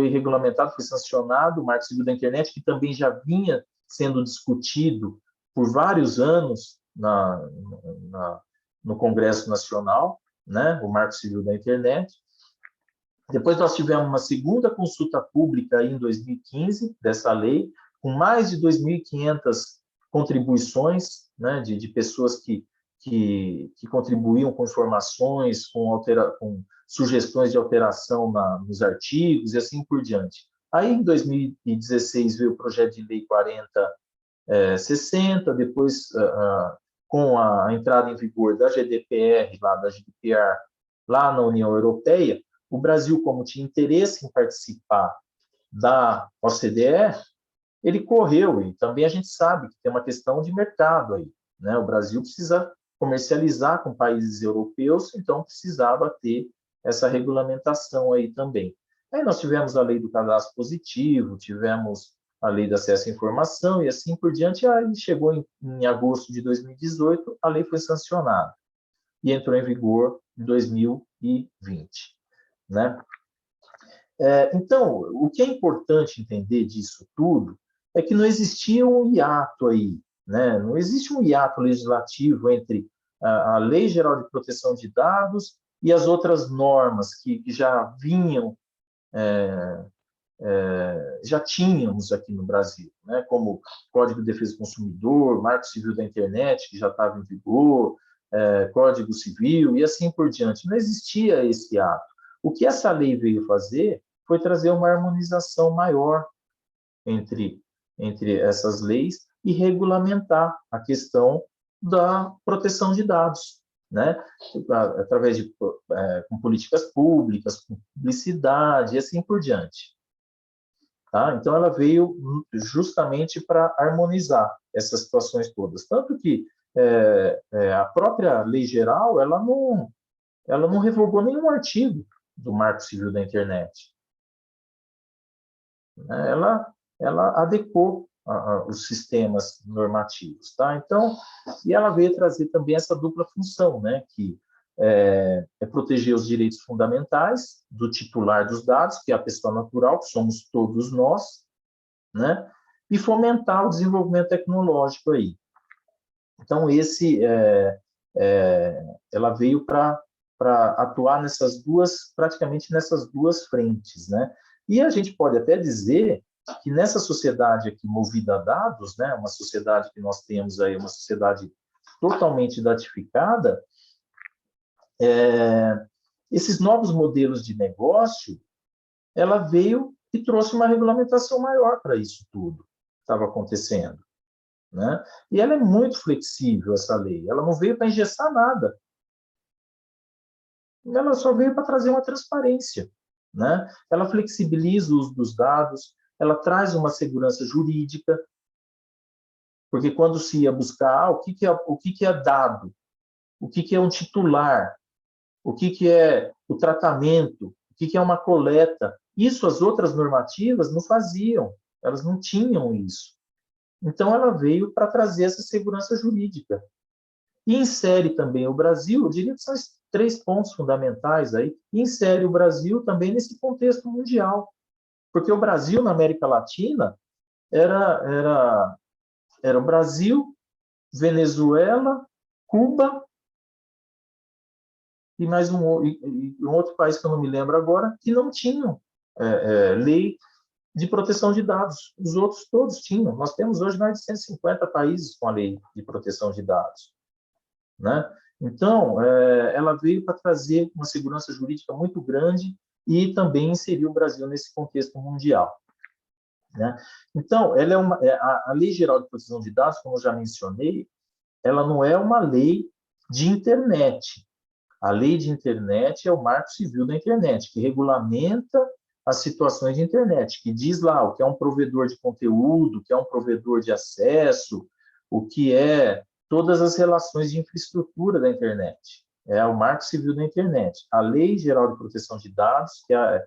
regulamentado, foi sancionado o Marco Civil da Internet, que também já vinha sendo discutido por vários anos no Congresso Nacional, né? O Marco Civil da Internet. Depois nós tivemos uma segunda consulta pública aí em 2015 dessa lei, com mais de 2.500 contribuições, né, de pessoas que contribuíam com informações, com sugestões de alteração nos artigos e assim por diante. Aí, em 2016, veio o projeto de lei 4060, depois, com a entrada em vigor da GDPR, da GDPR, lá na União Europeia, o Brasil, como tinha interesse em participar da OCDE, ele correu, e também a gente sabe que tem uma questão de mercado aí, né? O Brasil precisa comercializar com países europeus, então precisava ter essa regulamentação aí também. Aí nós tivemos a lei do cadastro positivo, tivemos a lei de acesso à informação e assim por diante. Aí chegou em agosto de 2018, a lei foi sancionada e entrou em vigor em 2020, né? Então, o que é importante entender disso tudo é que não existia um hiato aí, né? Não existe um hiato legislativo entre a Lei Geral de Proteção de Dados e as outras normas que já vinham, já tínhamos aqui no Brasil, né? Como Código de Defesa do Consumidor, Marco Civil da Internet, que já estava em vigor, Código Civil e assim por diante. Não existia esse hiato. O que essa lei veio fazer foi trazer uma harmonização maior entre essas leis e regulamentar a questão da proteção de dados, né? Através de com políticas públicas, com publicidade e assim por diante. Tá? Então, ela veio justamente para harmonizar essas situações todas. Tanto que a própria lei geral ela não revogou nenhum artigo do Marco Civil da Internet. Ela adequou os sistemas normativos, tá? Então, e ela veio trazer também essa dupla função, né? Que é proteger os direitos fundamentais do titular dos dados, que é a pessoa natural, que somos todos nós, né? E fomentar o desenvolvimento tecnológico aí. Então, ela veio para atuar praticamente nessas duas frentes, né? E a gente pode até dizer que nessa sociedade aqui movida a dados, né, uma sociedade que nós temos aí, uma sociedade totalmente datificada, esses novos modelos de negócio, ela veio e trouxe uma regulamentação maior para isso tudo que estava acontecendo, né? E ela é muito flexível, essa lei. Ela não veio para engessar nada. Ela só veio para trazer uma transparência, né? Ela flexibiliza o uso dos dados, ela traz uma segurança jurídica, porque quando se ia buscar o que é dado, o que é um titular, o que é o tratamento, o que é uma coleta, isso as outras normativas não faziam, elas não tinham isso. Então, ela veio para trazer essa segurança jurídica. E insere também o Brasil, eu diria que são esses 3 pontos fundamentais aí, e insere o Brasil também nesse contexto mundial. Porque o Brasil, na América Latina, era o Brasil, Venezuela, Cuba e mais um outro país que eu não me lembro agora, que não tinham lei de proteção de dados. Os outros todos tinham. Nós temos hoje mais de 150 países com a lei de proteção de dados, né? Então, ela veio para trazer uma segurança jurídica muito grande e também inserir o Brasil nesse contexto mundial, né? Então, ela a Lei Geral de Proteção de Dados, como eu já mencionei, ela não é uma lei de internet. A lei de internet é o Marco Civil da Internet, que regulamenta as situações de internet, que diz lá o que é um provedor de conteúdo, o que é um provedor de acesso, o que é todas as relações de infraestrutura da internet. É o Marco Civil da Internet. A Lei Geral de Proteção de Dados, que é a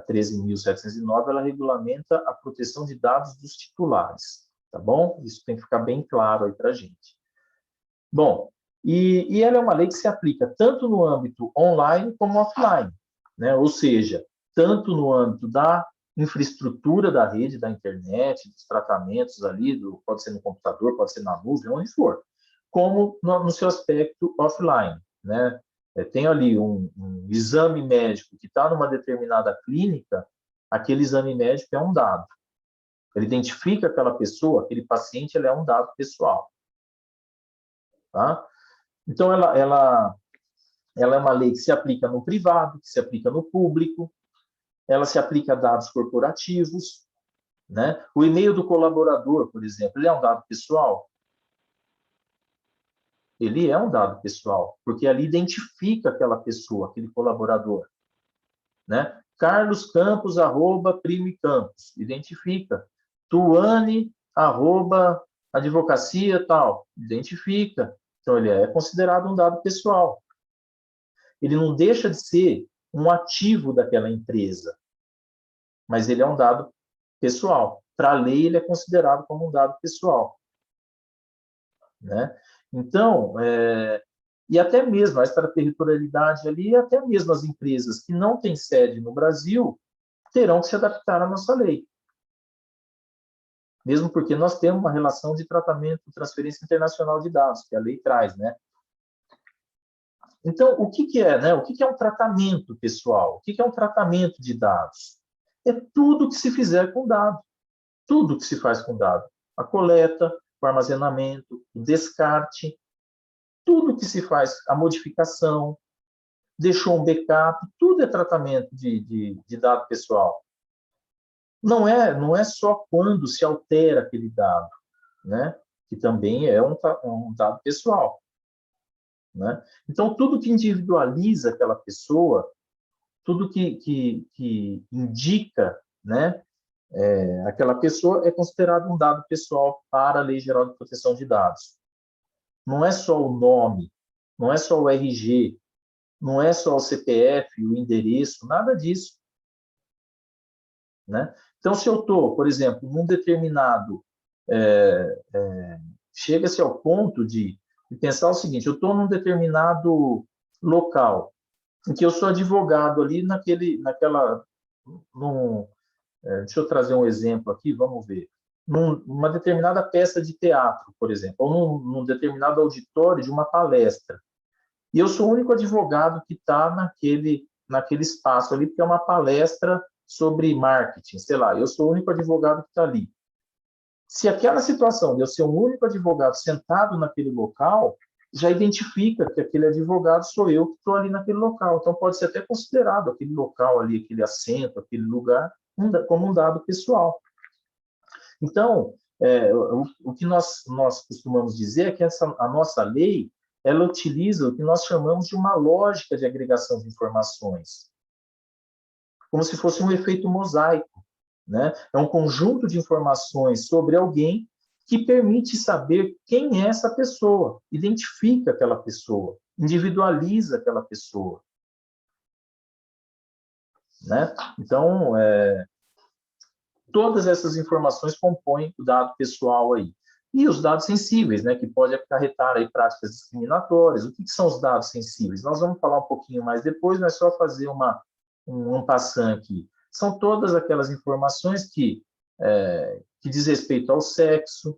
13.709, ela regulamenta a proteção de dados dos titulares, tá bom? Isso tem que ficar bem claro aí para a gente. Bom, e ela é uma lei que se aplica tanto no âmbito online como offline, né? Ou seja, tanto no âmbito da infraestrutura da rede, da internet, dos tratamentos ali, pode ser no computador, pode ser na nuvem, onde for, como no seu aspecto offline, né? tem ali um exame médico que está numa determinada clínica, aquele exame médico é um dado. Ele identifica aquela pessoa, aquele paciente, ele é um dado pessoal. Tá? Então, ela é uma lei que se aplica no privado, que se aplica no público, ela se aplica a dados corporativos, né? O e-mail do colaborador, por exemplo, ele é um dado pessoal? Ele é um dado pessoal, porque ali identifica aquela pessoa, aquele colaborador, né? Carlos Campos, @Primo e Campos, identifica. Tuane, @advocacia tal, identifica. Então, ele é considerado um dado pessoal. Ele não deixa de ser um ativo daquela empresa, mas ele é um dado pessoal. Para a lei, ele é considerado como um dado pessoal, né? Então, e até mesmo a extraterritorialidade ali, até mesmo as empresas que não têm sede no Brasil terão que se adaptar à nossa lei. Mesmo porque nós temos uma relação de tratamento, transferência internacional de dados, que a lei traz, né? Então, o que é, né? O que é um tratamento pessoal? O que é um tratamento de dados? É tudo que se fizer com dado. Tudo que se faz com dado. A coleta, o armazenamento, o descarte, tudo que se faz, a modificação, deixou um backup, tudo é tratamento de dado pessoal. Não é só quando se altera aquele dado, né? Que também é um dado pessoal, né? Então, tudo que individualiza aquela pessoa, tudo que indica, né, aquela pessoa é considerado um dado pessoal para a Lei Geral de Proteção de Dados. Não é só o nome, não é só o RG, não é só o CPF, o endereço, nada disso, né? Então, se eu estou, por exemplo, num determinado... chega-se ao ponto de pensar o seguinte, eu estou num determinado local, em que eu sou advogado ali deixa eu trazer um exemplo aqui, vamos ver. Numa determinada peça de teatro, por exemplo, ou num determinado auditório de uma palestra. E eu sou o único advogado que está naquele espaço ali, porque é uma palestra sobre marketing, sei lá, eu sou o único advogado que está ali. Se aquela situação de eu ser o único advogado sentado naquele local, já identifica que aquele advogado sou eu que estou ali naquele local. Então, pode ser até considerado aquele local ali, aquele assento, aquele lugar, como um dado pessoal. Então, o que nós costumamos dizer é que a nossa lei, ela utiliza o que nós chamamos de uma lógica de agregação de informações, como se fosse um efeito mosaico, né? É um conjunto de informações sobre alguém que permite saber quem é essa pessoa, identifica aquela pessoa, individualiza aquela pessoa, né? Então, todas essas informações compõem o dado pessoal aí. E os dados sensíveis, né, que pode acarretar aí práticas discriminatórias. O que são os dados sensíveis? Nós vamos falar um pouquinho mais depois, mas só fazer um passant aqui. São todas aquelas informações que diz respeito ao sexo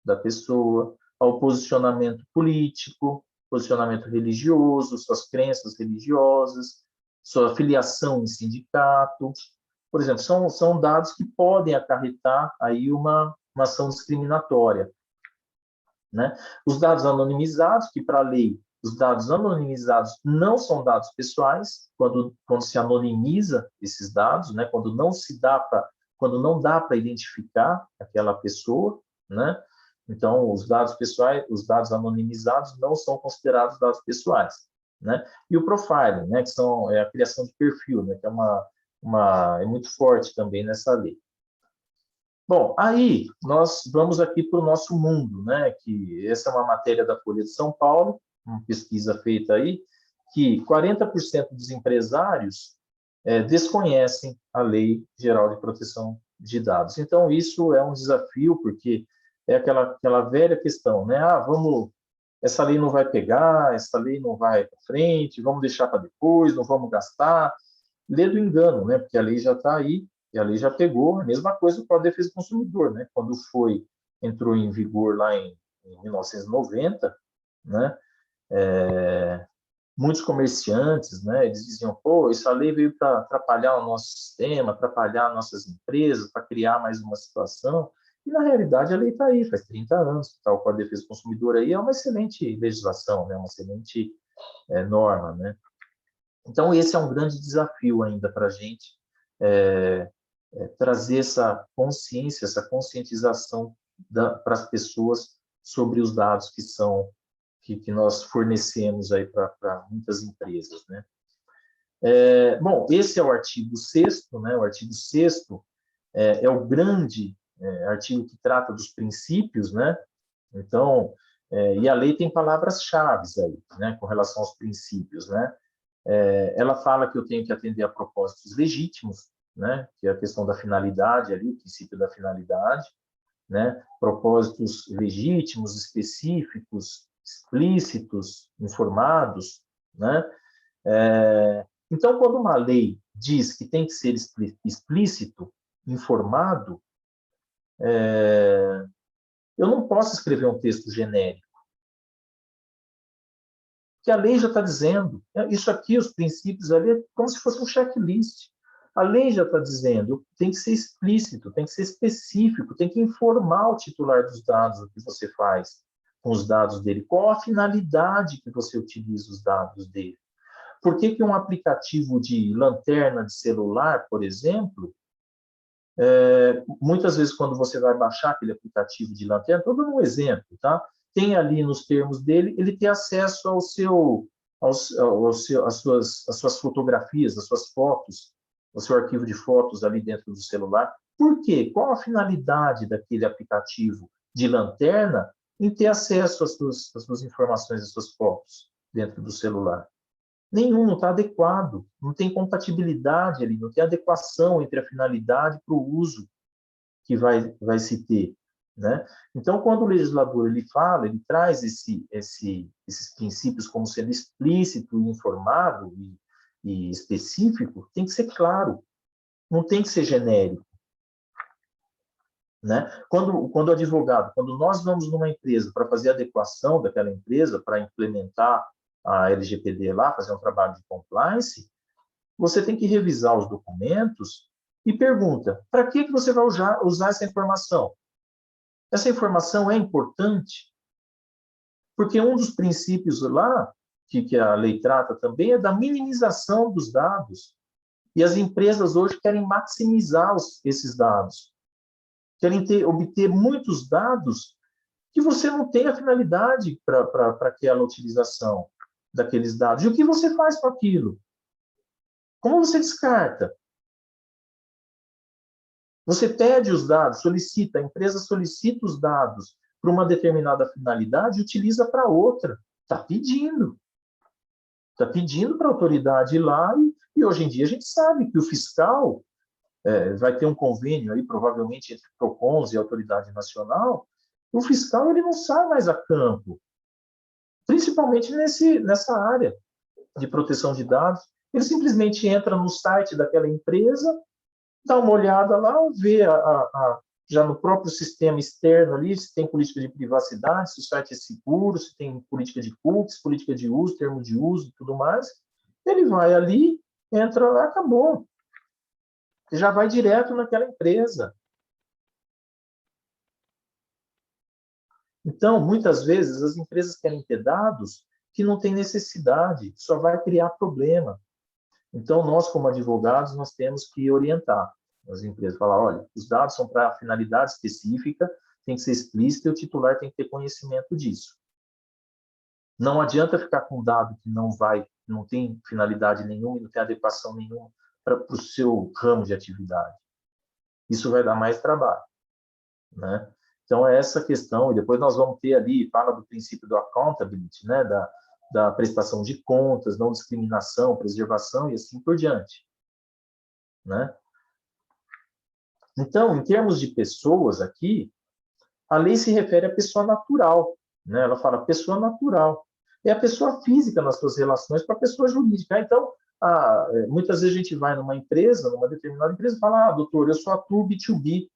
da pessoa, ao posicionamento político, posicionamento religioso, suas crenças religiosas, sua filiação em sindicato. Por exemplo, são dados que podem acarretar aí uma ação discriminatória, né? Os dados anonimizados, que para a lei, os dados anonimizados não são dados pessoais, quando se anonimiza esses dados, né? Quando não dá para identificar aquela pessoa, né? Então, os dados pessoais, os dados anonimizados não são considerados dados pessoais, né? E o profiling, né? Que é a criação de perfil, né? Que é muito forte também nessa lei. Bom, aí nós vamos aqui para o nosso mundo, né? Que essa é uma matéria da Folha de São Paulo, uma pesquisa feita aí, que 40% dos empresários desconhecem a Lei Geral de Proteção de Dados. Então, isso é um desafio, porque é aquela velha questão, né? Essa lei não vai pegar, essa lei não vai para frente, vamos deixar para depois, não vamos gastar. Lê do engano, né? Porque a lei já está aí, e a lei já pegou, a mesma coisa com a defesa do consumidor, né? Quando entrou em vigor lá em 1990, né? muitos comerciantes, né, eles diziam, pô, essa lei veio para atrapalhar o nosso sistema, atrapalhar nossas empresas, para criar mais uma situação. E, na realidade, a lei está aí, faz 30 anos, tal qual a defesa do consumidor aí é uma excelente legislação, né, uma excelente norma, né? Então, esse é um grande desafio ainda para a gente, trazer essa consciência, essa conscientização para as pessoas sobre os dados que nós fornecemos aí para muitas empresas, né? Bom, esse é o artigo 6º, né? O artigo 6º é o grande artigo que trata dos princípios, né? Então, e a lei tem palavras-chave aí, né? Com relação aos princípios, né? Ela fala que eu tenho que atender a propósitos legítimos, né? Que é a questão da finalidade ali, o princípio da finalidade, né? Propósitos legítimos, específicos, explícitos, informados, né? Então, quando uma lei diz que tem que ser explícito, informado, eu não posso escrever um texto genérico, que a lei já está dizendo. Isso aqui, os princípios ali, é como se fosse um checklist. A lei já está dizendo, tem que ser explícito, tem que ser específico, tem que informar o titular dos dados o que você faz com os dados dele, qual a finalidade que você utiliza os dados dele. Por que que um aplicativo de lanterna de celular, por exemplo, muitas vezes quando você vai baixar aquele aplicativo de lanterna, estou dando um exemplo, tá? Tem ali nos termos dele, ele tem acesso às suas fotografias, às suas fotos, ao seu arquivo de fotos ali dentro do celular. Por quê? Qual a finalidade daquele aplicativo de lanterna em ter acesso às suas informações, às suas fotos dentro do celular? Nenhum, não está adequado, não tem compatibilidade ali, não tem adequação entre a finalidade para o uso que vai se ter, né? Então, quando o legislador ele fala, ele traz esses princípios como sendo explícito, informado e específico, tem que ser claro, não tem que ser genérico, né? Quando o advogado, quando nós vamos numa empresa para fazer a adequação daquela empresa, para implementar a LGPD lá, fazer um trabalho de compliance, você tem que revisar os documentos e pergunta, para que você vai usar essa informação? Essa informação é importante? Porque um dos princípios lá, que a lei trata também, é da minimização dos dados. E as empresas hoje querem maximizar esses dados. Querem obter muitos dados que você não tem a finalidade para aquela utilização daqueles dados. E o que você faz com aquilo? Como você descarta? Você pede os dados, solicita, a empresa solicita os dados para uma determinada finalidade e utiliza para outra. Está pedindo. Está pedindo para a autoridade ir lá e hoje em dia a gente sabe que o fiscal vai ter um convênio aí, provavelmente, entre PROCONs e a Autoridade Nacional. O fiscal ele não sai mais a campo, principalmente nessa área de proteção de dados. Ele simplesmente entra no site daquela empresa, dá uma olhada lá, vê já no próprio sistema externo ali, se tem política de privacidade, se o site é seguro, se tem política de cookies, política de uso, termo de uso e tudo mais. Ele vai ali, entra lá, acabou. Já vai direto naquela empresa. Então, muitas vezes, as empresas querem ter dados que não tem necessidade, só vai criar problema. Então, nós, como advogados, nós temos que orientar as empresas, falar, olha, os dados são para finalidade específica, tem que ser explícito e o titular tem que ter conhecimento disso. Não adianta ficar com um dado que não tem finalidade nenhuma e não tem adequação nenhuma para o seu ramo de atividade. Isso vai dar mais trabalho, né? Então, é essa questão, e depois nós vamos ter ali, fala do princípio do accountability, né? Da prestação de contas, não discriminação, preservação e assim por diante, né? Então, em termos de pessoas aqui, a lei se refere à pessoa natural, né? Ela fala pessoa natural. É a pessoa física nas suas relações com a pessoa jurídica. Então, muitas vezes a gente vai numa empresa, numa determinada empresa, e fala, doutor, eu só atuo B2B.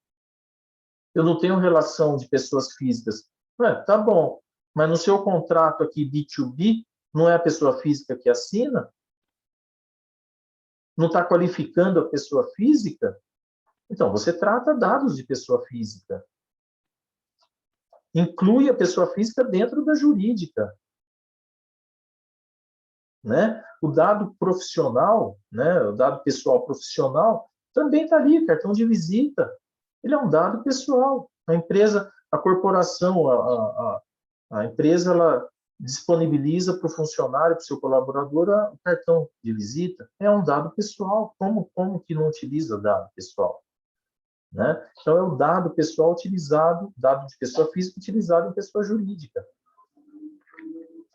Eu não tenho relação de pessoas físicas. Tá bom, mas no seu contrato aqui B2B, Não é a pessoa física que assina? Não está qualificando a pessoa física? Então, você trata dados de pessoa física. Inclui a pessoa física dentro da jurídica. Né? O dado profissional, né? O dado pessoal profissional, também está ali, cartão de visita. Ele é um dado pessoal. A empresa, a corporação, a empresa, ela disponibiliza para o funcionário, para o seu colaborador, o cartão de visita. É um dado pessoal. Como que não utiliza dado pessoal? Né? Então, é o dado pessoal utilizado, dado de pessoa física utilizado em pessoa jurídica.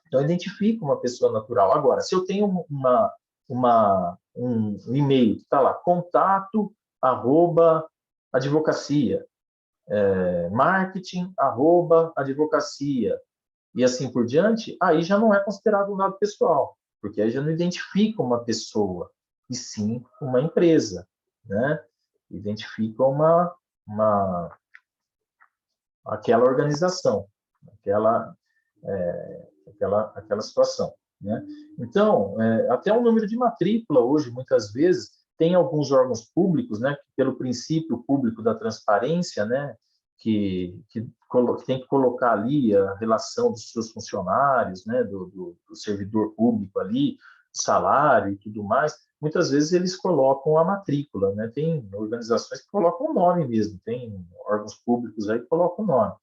Então, identifica uma pessoa natural. Agora, se eu tenho um e-mail que está lá, contato@advocacia, marketing@advocacia, e assim por diante, aí já não é considerado um dado pessoal, porque aí já não identifica uma pessoa, e sim uma empresa, né? Identifica aquela organização, aquela situação, né? Então, até o número de matrícula hoje, muitas vezes, tem alguns órgãos públicos, né, que, pelo princípio público da transparência, né, que tem que colocar ali a relação dos seus funcionários, né, do servidor público ali, salário e tudo mais. Muitas vezes eles colocam a matrícula, né? Tem organizações que colocam o nome mesmo, tem órgãos públicos aí que colocam o nome.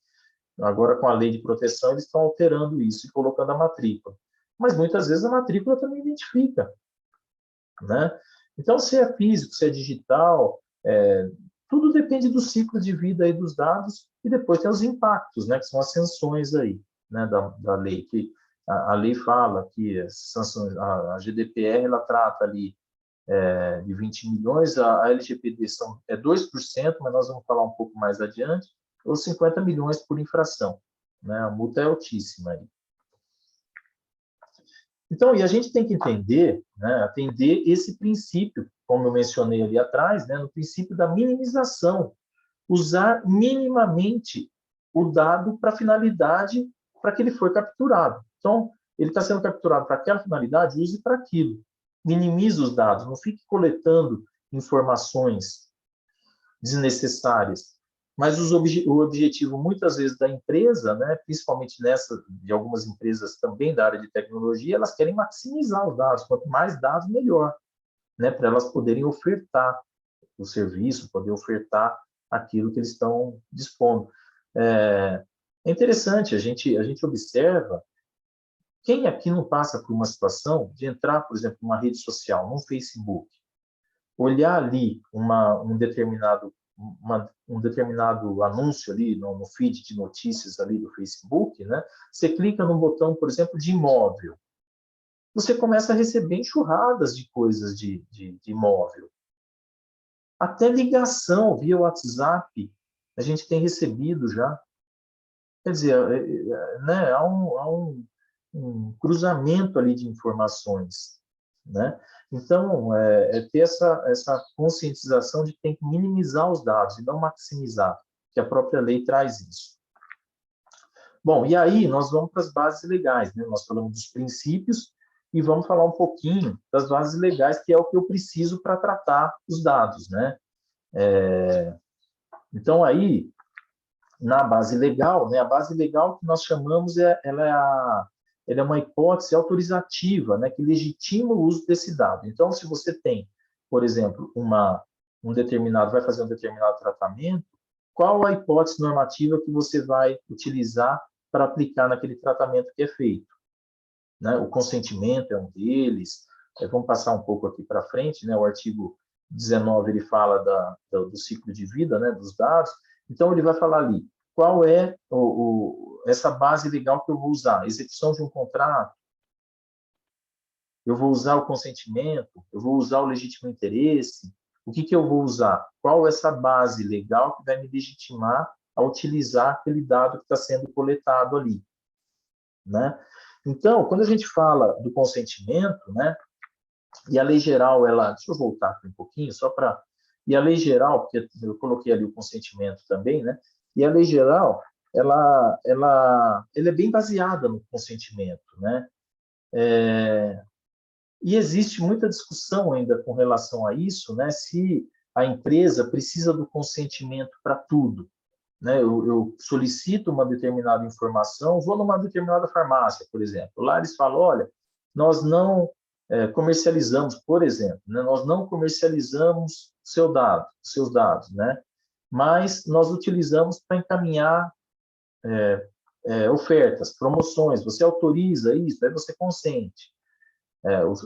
Agora, com a lei de proteção, eles estão alterando isso e colocando a matrícula. Mas muitas vezes a matrícula também identifica, né? Então, se é físico, se é digital, tudo depende do ciclo de vida aí dos dados, e depois tem os impactos, né, que são as sanções aí, né, da lei, que a lei fala que as sanções, a GDPR, ela trata ali de 20 milhões, a LGPD é 2%, mas nós vamos falar um pouco mais adiante, ou 50 milhões por infração, né? A multa é altíssima aí. Então, e a gente tem que entender, né, atender esse princípio, como eu mencionei ali atrás, né, no princípio da minimização, usar minimamente o dado para a finalidade para que ele foi capturado. Então, ele está sendo capturado para aquela finalidade, use para aquilo. Minimize os dados, não fique coletando informações desnecessárias. Mas o objetivo, muitas vezes, da empresa, né, principalmente de algumas empresas também da área de tecnologia, elas querem maximizar os dados. Quanto mais dados, melhor, né, para elas poderem ofertar o serviço, poder ofertar aquilo que eles estão dispondo. É interessante, a gente observa, quem aqui não passa por uma situação de entrar, por exemplo, numa rede social, no Facebook, olhar ali um determinado anúncio ali no feed de notícias ali do Facebook, né? Você clica no botão, por exemplo, de imóvel. Você começa a receber enxurradas de coisas de imóvel. Até ligação via WhatsApp a gente tem recebido já. Quer dizer, né? Há um cruzamento ali de informações, né? Então, ter essa conscientização de que tem que minimizar os dados e não maximizar, que a própria lei traz isso. Bom, e aí nós vamos para as bases legais, né? Nós falamos dos princípios e vamos falar um pouquinho das bases legais, que é o que eu preciso para tratar os dados, né? Então, aí, na base legal, né? A base legal que nós chamamos, ela é uma hipótese autorizativa, né, que legitima o uso desse dado. Então, se você tem, por exemplo, vai fazer um determinado tratamento, qual a hipótese normativa que você vai utilizar para aplicar naquele tratamento que é feito? Né? O consentimento é um deles. Vamos passar um pouco aqui para frente, né? O artigo 19 ele fala do ciclo de vida, né, dos dados. Então, ele vai falar ali, qual é essa base legal que eu vou usar? Execução de um contrato? Eu vou usar o consentimento? Eu vou usar o legítimo interesse? O que eu vou usar? Qual é essa base legal que vai me legitimar a utilizar aquele dado que está sendo coletado ali? Né? Então, quando a gente fala do consentimento, né, e a lei geral, deixa eu voltar aqui um pouquinho, e a lei geral, porque eu coloquei ali o consentimento também, né? E a lei geral, ela é bem baseada no consentimento, né? E existe muita discussão ainda com relação a isso, né? Se a empresa precisa do consentimento para tudo, né? Eu solicito uma determinada informação, vou numa determinada farmácia, por exemplo. Lá eles falam, olha, nós não comercializamos, por exemplo, né? Nós não comercializamos seus dados, né? Mas nós utilizamos para encaminhar ofertas, promoções. Você autoriza isso, aí você consente.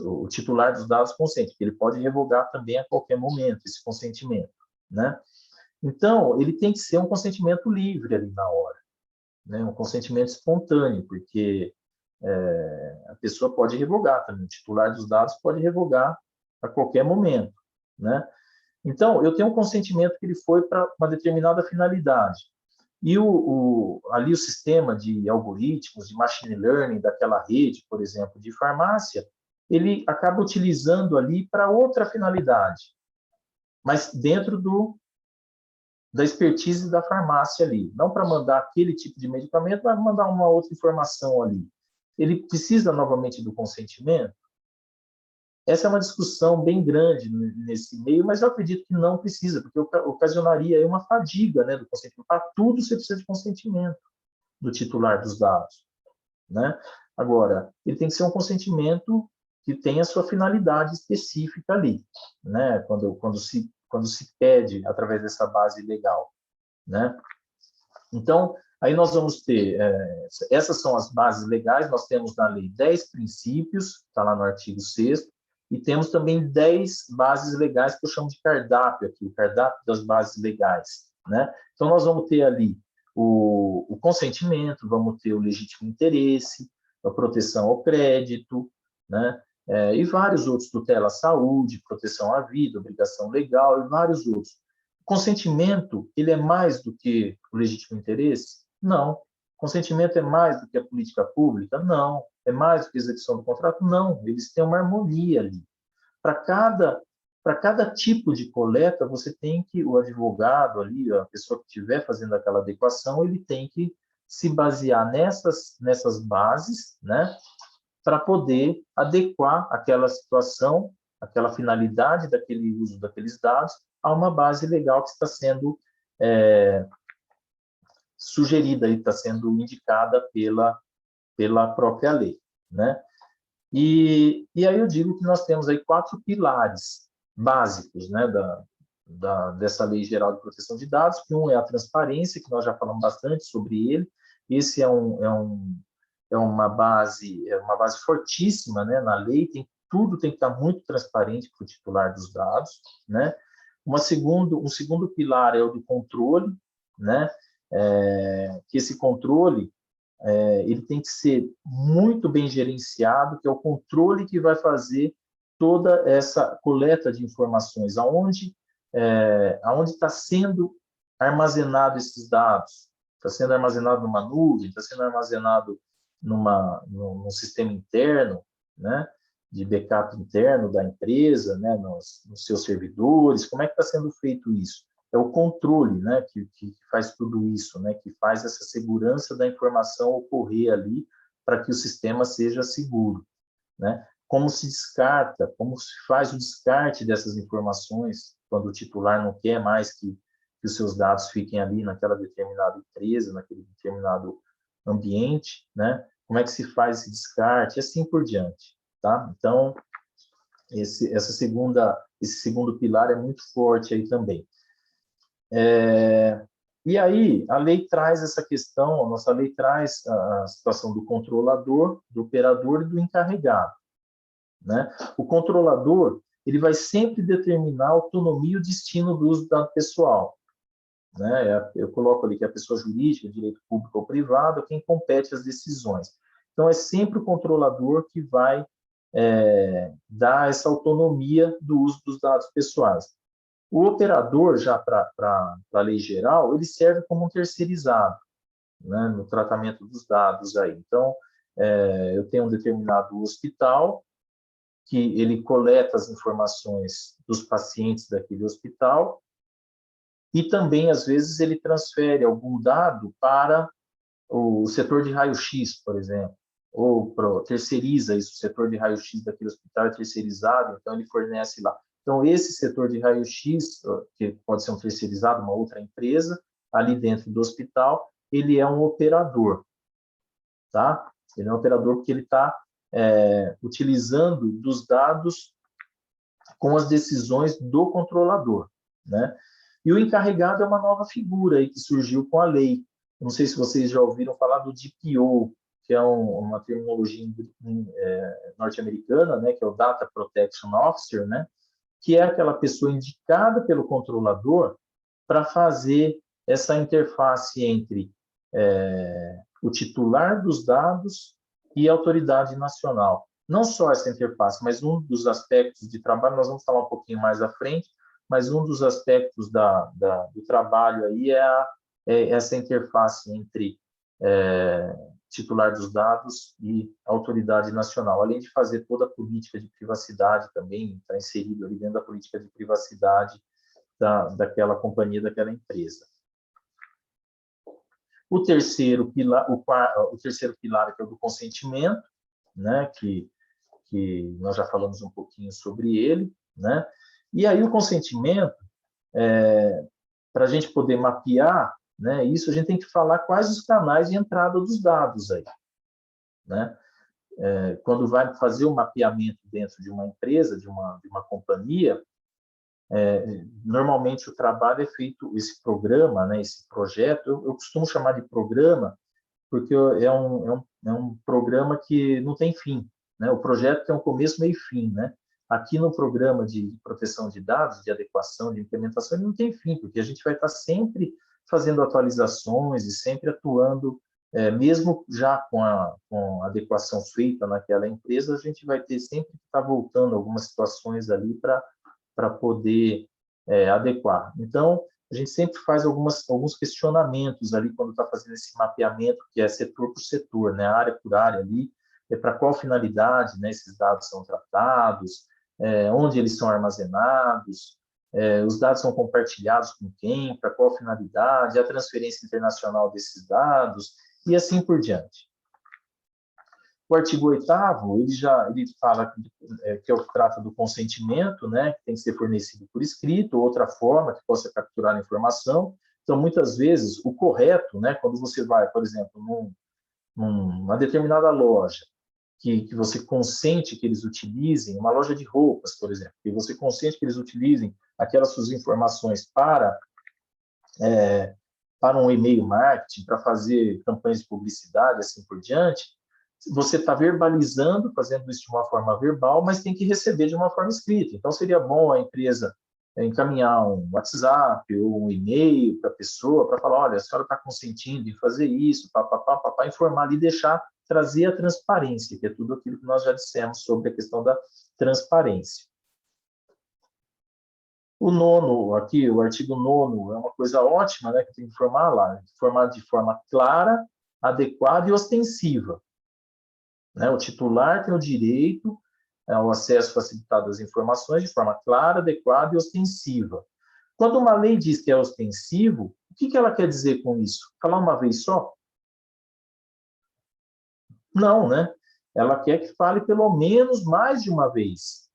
O titular dos dados consente, porque ele pode revogar também a qualquer momento esse consentimento, né? Então, ele tem que ser um consentimento livre ali na hora, né? Um consentimento espontâneo, porque a pessoa pode revogar também, o titular dos dados pode revogar a qualquer momento, né? Então, eu tenho um consentimento que ele foi para uma determinada finalidade. E ali o sistema de algoritmos, de machine learning daquela rede, por exemplo, de farmácia, ele acaba utilizando ali para outra finalidade, mas dentro da expertise da farmácia ali. Não para mandar aquele tipo de medicamento, mas mandar uma outra informação ali. Ele precisa novamente do consentimento? Essa é uma discussão bem grande nesse meio, mas eu acredito que não precisa, porque ocasionaria aí uma fadiga, né, do consentimento. Para tudo você precisa de consentimento do titular dos dados, né? Agora, ele tem que ser um consentimento que tenha a sua finalidade específica ali, né? Quando se pede através dessa base legal, né? Então, aí nós vamos ter, essas são as bases legais, nós temos na lei 10 princípios, está lá no artigo 6º, e temos também 10 bases legais que eu chamo de cardápio aqui, o cardápio das bases legais, né? Então, nós vamos ter ali o consentimento, vamos ter o legítimo interesse, a proteção ao crédito, né? E vários outros, tutela à saúde, proteção à vida, obrigação legal e vários outros. O consentimento, ele é mais do que o legítimo interesse? Não. O consentimento é mais do que a política pública? Não. É mais do que a execução do contrato? Não. Eles têm uma harmonia ali. Para cada tipo de coleta, você tem que, o advogado ali, a pessoa que estiver fazendo aquela adequação, ele tem que se basear nessas bases, né, para poder adequar aquela situação, aquela finalidade daquele uso daqueles dados a uma base legal que está sendo sugerida e está sendo indicada pela própria lei, né? E aí eu digo que nós temos aí 4 pilares básicos, né, dessa Lei Geral de Proteção de Dados, que um é a transparência, que nós já falamos bastante sobre ele. Esse é uma base fortíssima, né, na lei, tudo tem que estar muito transparente para o titular dos dados, né? Um segundo pilar é o do controle, né? Que esse controle ele tem que ser muito bem gerenciado, que é o controle que vai fazer toda essa coleta de informações, aonde está sendo armazenado esses dados. Está sendo armazenado numa nuvem, está sendo armazenado num sistema interno, né, de backup interno da empresa, né, nos seus servidores. Como é que está sendo feito isso? É o controle, né, que faz tudo isso, né, que faz essa segurança da informação ocorrer ali para que o sistema seja seguro, né? Como se descarta, como se faz o descarte dessas informações quando o titular não quer mais que os seus dados fiquem ali naquela determinada empresa, naquele determinado ambiente, né? Como é que se faz esse descarte, e assim por diante, tá? Então, esse segundo pilar é muito forte aí também. E aí, a lei traz essa questão, a nossa lei traz a situação do controlador, do operador e do encarregado, né? O controlador, ele vai sempre determinar a autonomia e o destino do uso do dado pessoal, né? Eu coloco ali que a pessoa jurídica, direito público ou privado, é quem compete as decisões. Então, é sempre o controlador que vai dar essa autonomia do uso dos dados pessoais. O operador, já para a lei geral, ele serve como um terceirizado, né, no tratamento dos dados aí. Então, eu tenho um determinado hospital que ele coleta as informações dos pacientes daquele hospital e também, às vezes, ele transfere algum dado para o setor de raio-x, por exemplo, ou terceiriza isso, o setor de raio-x daquele hospital é terceirizado, então ele fornece lá. Então, esse setor de raio-x, que pode ser um terceirizado, uma outra empresa, ali dentro do hospital, ele é um operador, tá? Ele é um operador porque ele está utilizando dos dados com as decisões do controlador, né? E o encarregado é uma nova figura aí que surgiu com a lei. Não sei se vocês já ouviram falar do DPO, que é uma terminologia norte-americana, né? Que é o Data Protection Officer, né? Que é aquela pessoa indicada pelo controlador para fazer essa interface entre o titular dos dados e a autoridade nacional. Não só essa interface, mas um dos aspectos de trabalho, nós vamos falar um pouquinho mais à frente, mas um dos aspectos do trabalho aí é essa interface entre titular dos dados e autoridade nacional, além de fazer toda a política de privacidade também, está inserido ali dentro da política de privacidade daquela companhia, daquela empresa. O terceiro pilar, que é o do consentimento, né, que nós já falamos um pouquinho sobre ele, né? E aí o consentimento, para a gente poder mapear, né, isso, a gente tem que falar quais os canais de entrada dos dados aí, né? Quando vai fazer o mapeamento dentro de uma empresa, de uma companhia, normalmente o trabalho é feito, esse programa, né, esse projeto, eu costumo chamar de programa, porque é um programa que não tem fim, né? O projeto tem um começo, meio e fim, né? Aqui no programa de proteção de dados, de adequação, de implementação, ele não tem fim, porque a gente vai estar sempre fazendo atualizações e sempre atuando, mesmo já com a adequação feita naquela empresa, a gente vai ter sempre que estar voltando algumas situações ali para poder adequar. Então, a gente sempre faz alguns questionamentos ali quando está fazendo esse mapeamento, que é setor por setor, né, área por área ali, para qual finalidade, né, esses dados são tratados, onde eles são armazenados, os dados são compartilhados com quem, para qual finalidade, a transferência internacional desses dados, e assim por diante. O artigo 8º, ele fala que é o que trata do consentimento, né, que tem que ser fornecido por escrito, outra forma que possa capturar a informação. Então, muitas vezes, o correto, né, quando você vai, por exemplo, numa determinada loja, que você consente que eles utilizem, uma loja de roupas, por exemplo, que você consente que eles utilizem aquelas suas informações para um e-mail marketing, para fazer campanhas de publicidade, assim por diante, você está verbalizando, fazendo isso de uma forma verbal, mas tem que receber de uma forma escrita. Então, seria bom a empresa encaminhar um WhatsApp ou um e-mail para a pessoa, para falar, olha, a senhora está consentindo em fazer isso, informar ali, trazer a transparência, que é tudo aquilo que nós já dissemos sobre a questão da transparência. O 9º, aqui, o artigo 9º, é uma coisa ótima, né, que tem que informar lá, informar de forma clara, adequada e ostensiva. Né? O titular tem o direito ao acesso facilitado às informações de forma clara, adequada e ostensiva. Quando uma lei diz que é ostensivo, o que ela quer dizer com isso? Falar uma vez só? Não, né? Ela quer que fale pelo menos mais de uma vez.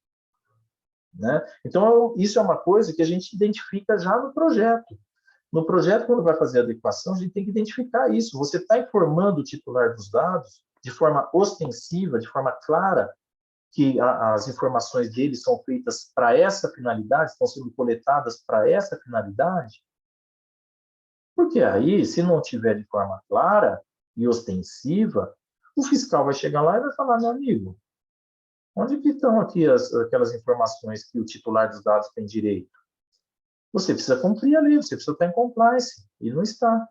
Né? Então, isso é uma coisa que a gente identifica já no projeto. No projeto, quando vai fazer a adequação, a gente tem que identificar isso. Você está informando o titular dos dados de forma ostensiva, de forma clara, que as informações dele são feitas para essa finalidade, estão sendo coletadas para essa finalidade? Porque aí, se não tiver de forma clara e ostensiva, o fiscal vai chegar lá e vai falar, meu amigo, onde que estão aqui aquelas informações que o titular dos dados tem direito? Você precisa cumprir a lei, você precisa estar em compliance, e não está.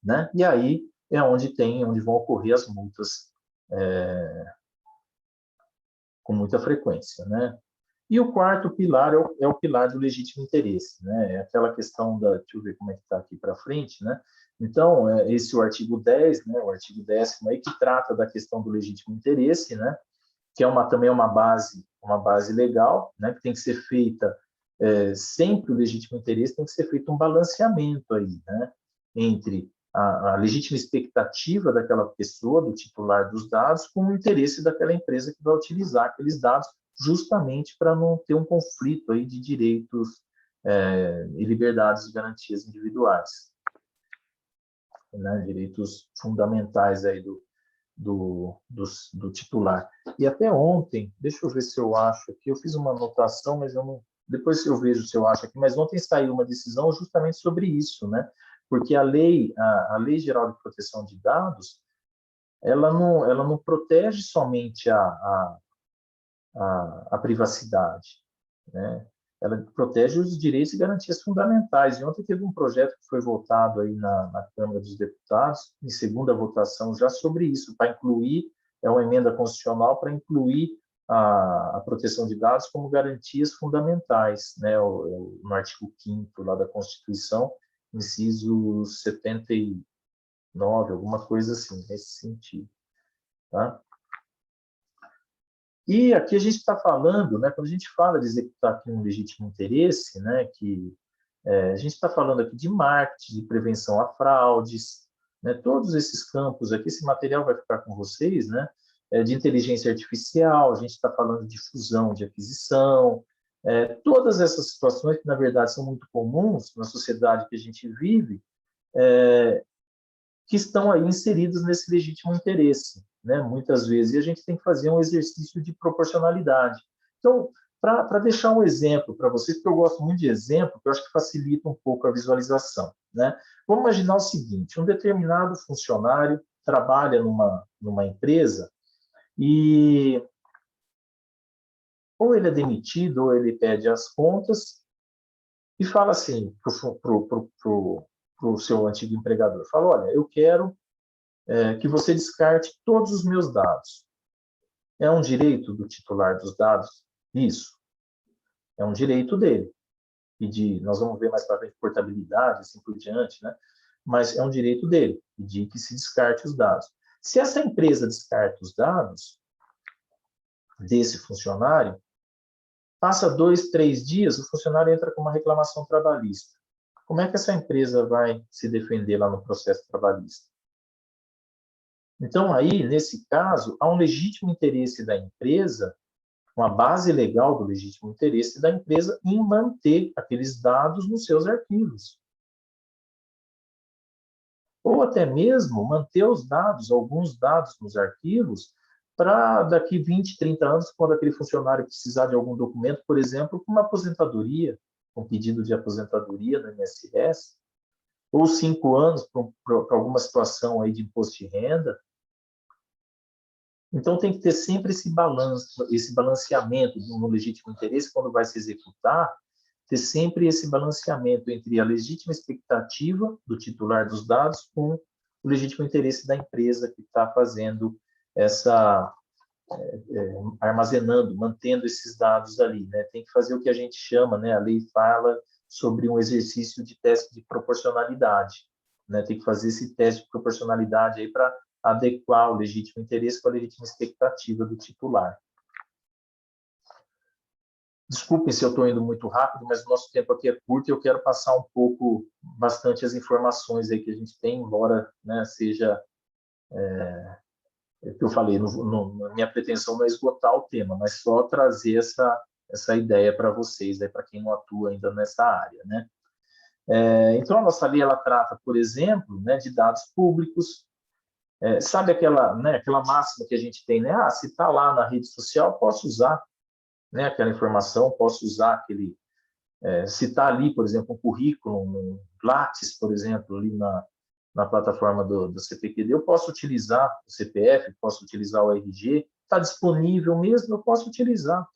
Né? E aí é onde vão ocorrer as multas com muita frequência. Né? E o 4º pilar é o pilar do legítimo interesse. Né? É aquela questão da... Deixa eu ver como é que está aqui para frente. Né? Então, esse é o artigo 10, né? O artigo 10º aí, que trata da questão do legítimo interesse, né? Que também é uma base legal, né? Que tem que ser feita sempre o legítimo interesse, tem que ser feito um balanceamento aí, né? Entre a legítima expectativa daquela pessoa, do titular dos dados, com o interesse daquela empresa que vai utilizar aqueles dados, justamente para não ter um conflito aí de direitos e liberdades e garantias individuais, né? Direitos fundamentais aí do titular. E até ontem, deixa eu ver se eu acho aqui, eu fiz uma anotação, mas eu não, depois eu vejo se eu acho aqui, mas ontem saiu uma decisão justamente sobre isso, né? Porque a Lei Geral de Proteção de Dados, ela não protege somente a privacidade, né? Ela protege os direitos e garantias fundamentais. E ontem teve um projeto que foi votado aí na Câmara dos Deputados, em segunda votação, já sobre isso, para incluir, é uma emenda constitucional para incluir a proteção de dados como garantias fundamentais, né? No artigo 5º lá da Constituição, inciso 79, alguma coisa assim, nesse sentido, tá? E aqui a gente está falando, né, quando a gente fala de executar aqui um legítimo interesse, né, a gente está falando aqui de marketing, de prevenção a fraudes, né, todos esses campos aqui, esse material vai ficar com vocês, né, de inteligência artificial, a gente está falando de fusão, de aquisição, todas essas situações que, na verdade, são muito comuns na sociedade que a gente vive, que estão aí inseridas nesse legítimo interesse, né? Muitas vezes, e a gente tem que fazer um exercício de proporcionalidade. Então, para deixar um exemplo para vocês, porque eu gosto muito de exemplo, que eu acho que facilita um pouco a visualização, né? Vamos imaginar o seguinte, um determinado funcionário trabalha numa empresa e ou ele é demitido, ou ele pede as contas e fala assim para o seu antigo empregador, fala, olha, eu quero que você descarte todos os meus dados. É um direito do titular dos dados? Isso. É um direito dele. E nós vamos ver mais para frente portabilidade, assim por diante, né? Mas é um direito dele, pedir que se descarte os dados. Se essa empresa descarta os dados desse funcionário, passa 2, 3 dias, o funcionário entra com uma reclamação trabalhista. Como é que essa empresa vai se defender lá no processo trabalhista? Então, aí, nesse caso, há um legítimo interesse da empresa, uma base legal do legítimo interesse da empresa em manter aqueles dados nos seus arquivos. Ou até mesmo manter os dados, alguns dados nos arquivos, para daqui 20, 30 anos, quando aquele funcionário precisar de algum documento, por exemplo, com uma aposentadoria, um pedido de aposentadoria no INSS, ou 5 anos para alguma situação aí de imposto de renda. Então, tem que ter sempre esse balanceamento no legítimo interesse, quando vai se executar, ter sempre esse balanceamento entre a legítima expectativa do titular dos dados com o legítimo interesse da empresa que está fazendo armazenando, mantendo esses dados ali, né? Tem que fazer o que a gente chama, né? A lei fala sobre um exercício de teste de proporcionalidade, né? Tem que fazer esse teste de proporcionalidade aí para adequar o legítimo interesse com a legítima expectativa do titular. Desculpem se eu estou indo muito rápido, mas o nosso tempo aqui é curto e eu quero passar um pouco, bastante as informações aí que a gente tem, embora, né, seja o que eu falei, minha pretensão não é esgotar o tema, mas só trazer essa ideia para vocês, para quem não atua ainda nessa área, né? Então, a nossa lei, ela trata, por exemplo, né, de dados públicos. Sabe aquela máxima que a gente tem, né? Ah, se está lá na rede social, posso usar, né, aquela informação, posso usar aquele... se está ali, por exemplo, um currículo, um Lattes, por exemplo, ali na plataforma do CPQD, eu posso utilizar o CPF, posso utilizar o RG, está disponível mesmo, eu posso utilizar,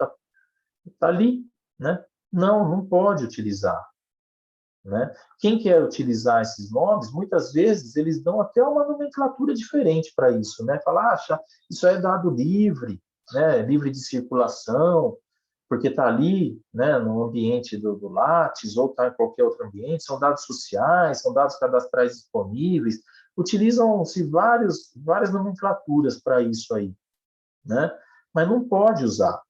está ali, né? Não pode utilizar, né? Quem quer utilizar esses nomes, muitas vezes, eles dão até uma nomenclatura diferente para isso, né? Falar, isso é dado livre, né? Livre de circulação, porque está ali, né, no ambiente do Lattes, ou está em qualquer outro ambiente, são dados sociais, são dados cadastrais disponíveis, utilizam-se várias nomenclaturas para isso aí, né? Mas não pode usar,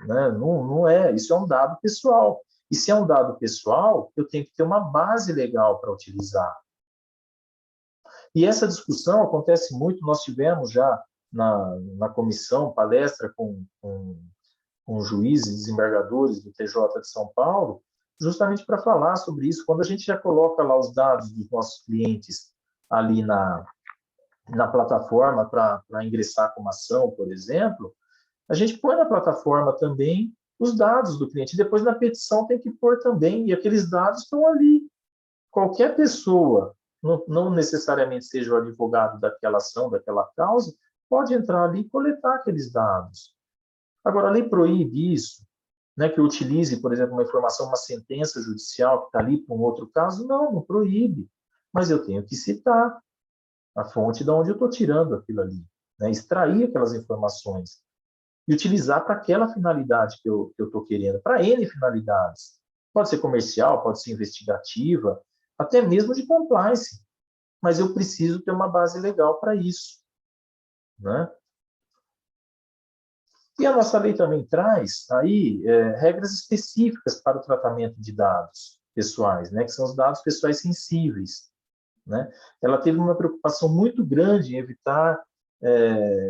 né? Não isso é um dado pessoal. E se é um dado pessoal, eu tenho que ter uma base legal para utilizar. E essa discussão acontece muito, nós tivemos já na comissão palestra com juízes e desembargadores do TJ de São Paulo, justamente para falar sobre isso. Quando a gente já coloca lá os dados dos nossos clientes ali na plataforma para ingressar com uma ação, por exemplo, a gente põe na plataforma também os dados do cliente. Depois, na petição, tem que pôr também, e aqueles dados estão ali. Qualquer pessoa, não necessariamente seja o advogado daquela ação, daquela causa, pode entrar ali e coletar aqueles dados. Agora, a lei proíbe isso, né, que eu utilize, por exemplo, uma informação, uma sentença judicial que está ali para um outro caso. Não proíbe. Mas eu tenho que citar a fonte de onde eu estou tirando aquilo ali, né, extrair aquelas informações e utilizar para aquela finalidade que eu estou querendo, para N finalidades. Pode ser comercial, pode ser investigativa, até mesmo de compliance, mas eu preciso ter uma base legal para isso, né? E a nossa lei também traz aí regras específicas para o tratamento de dados pessoais, né, que são os dados pessoais sensíveis, né? Ela teve uma preocupação muito grande em evitar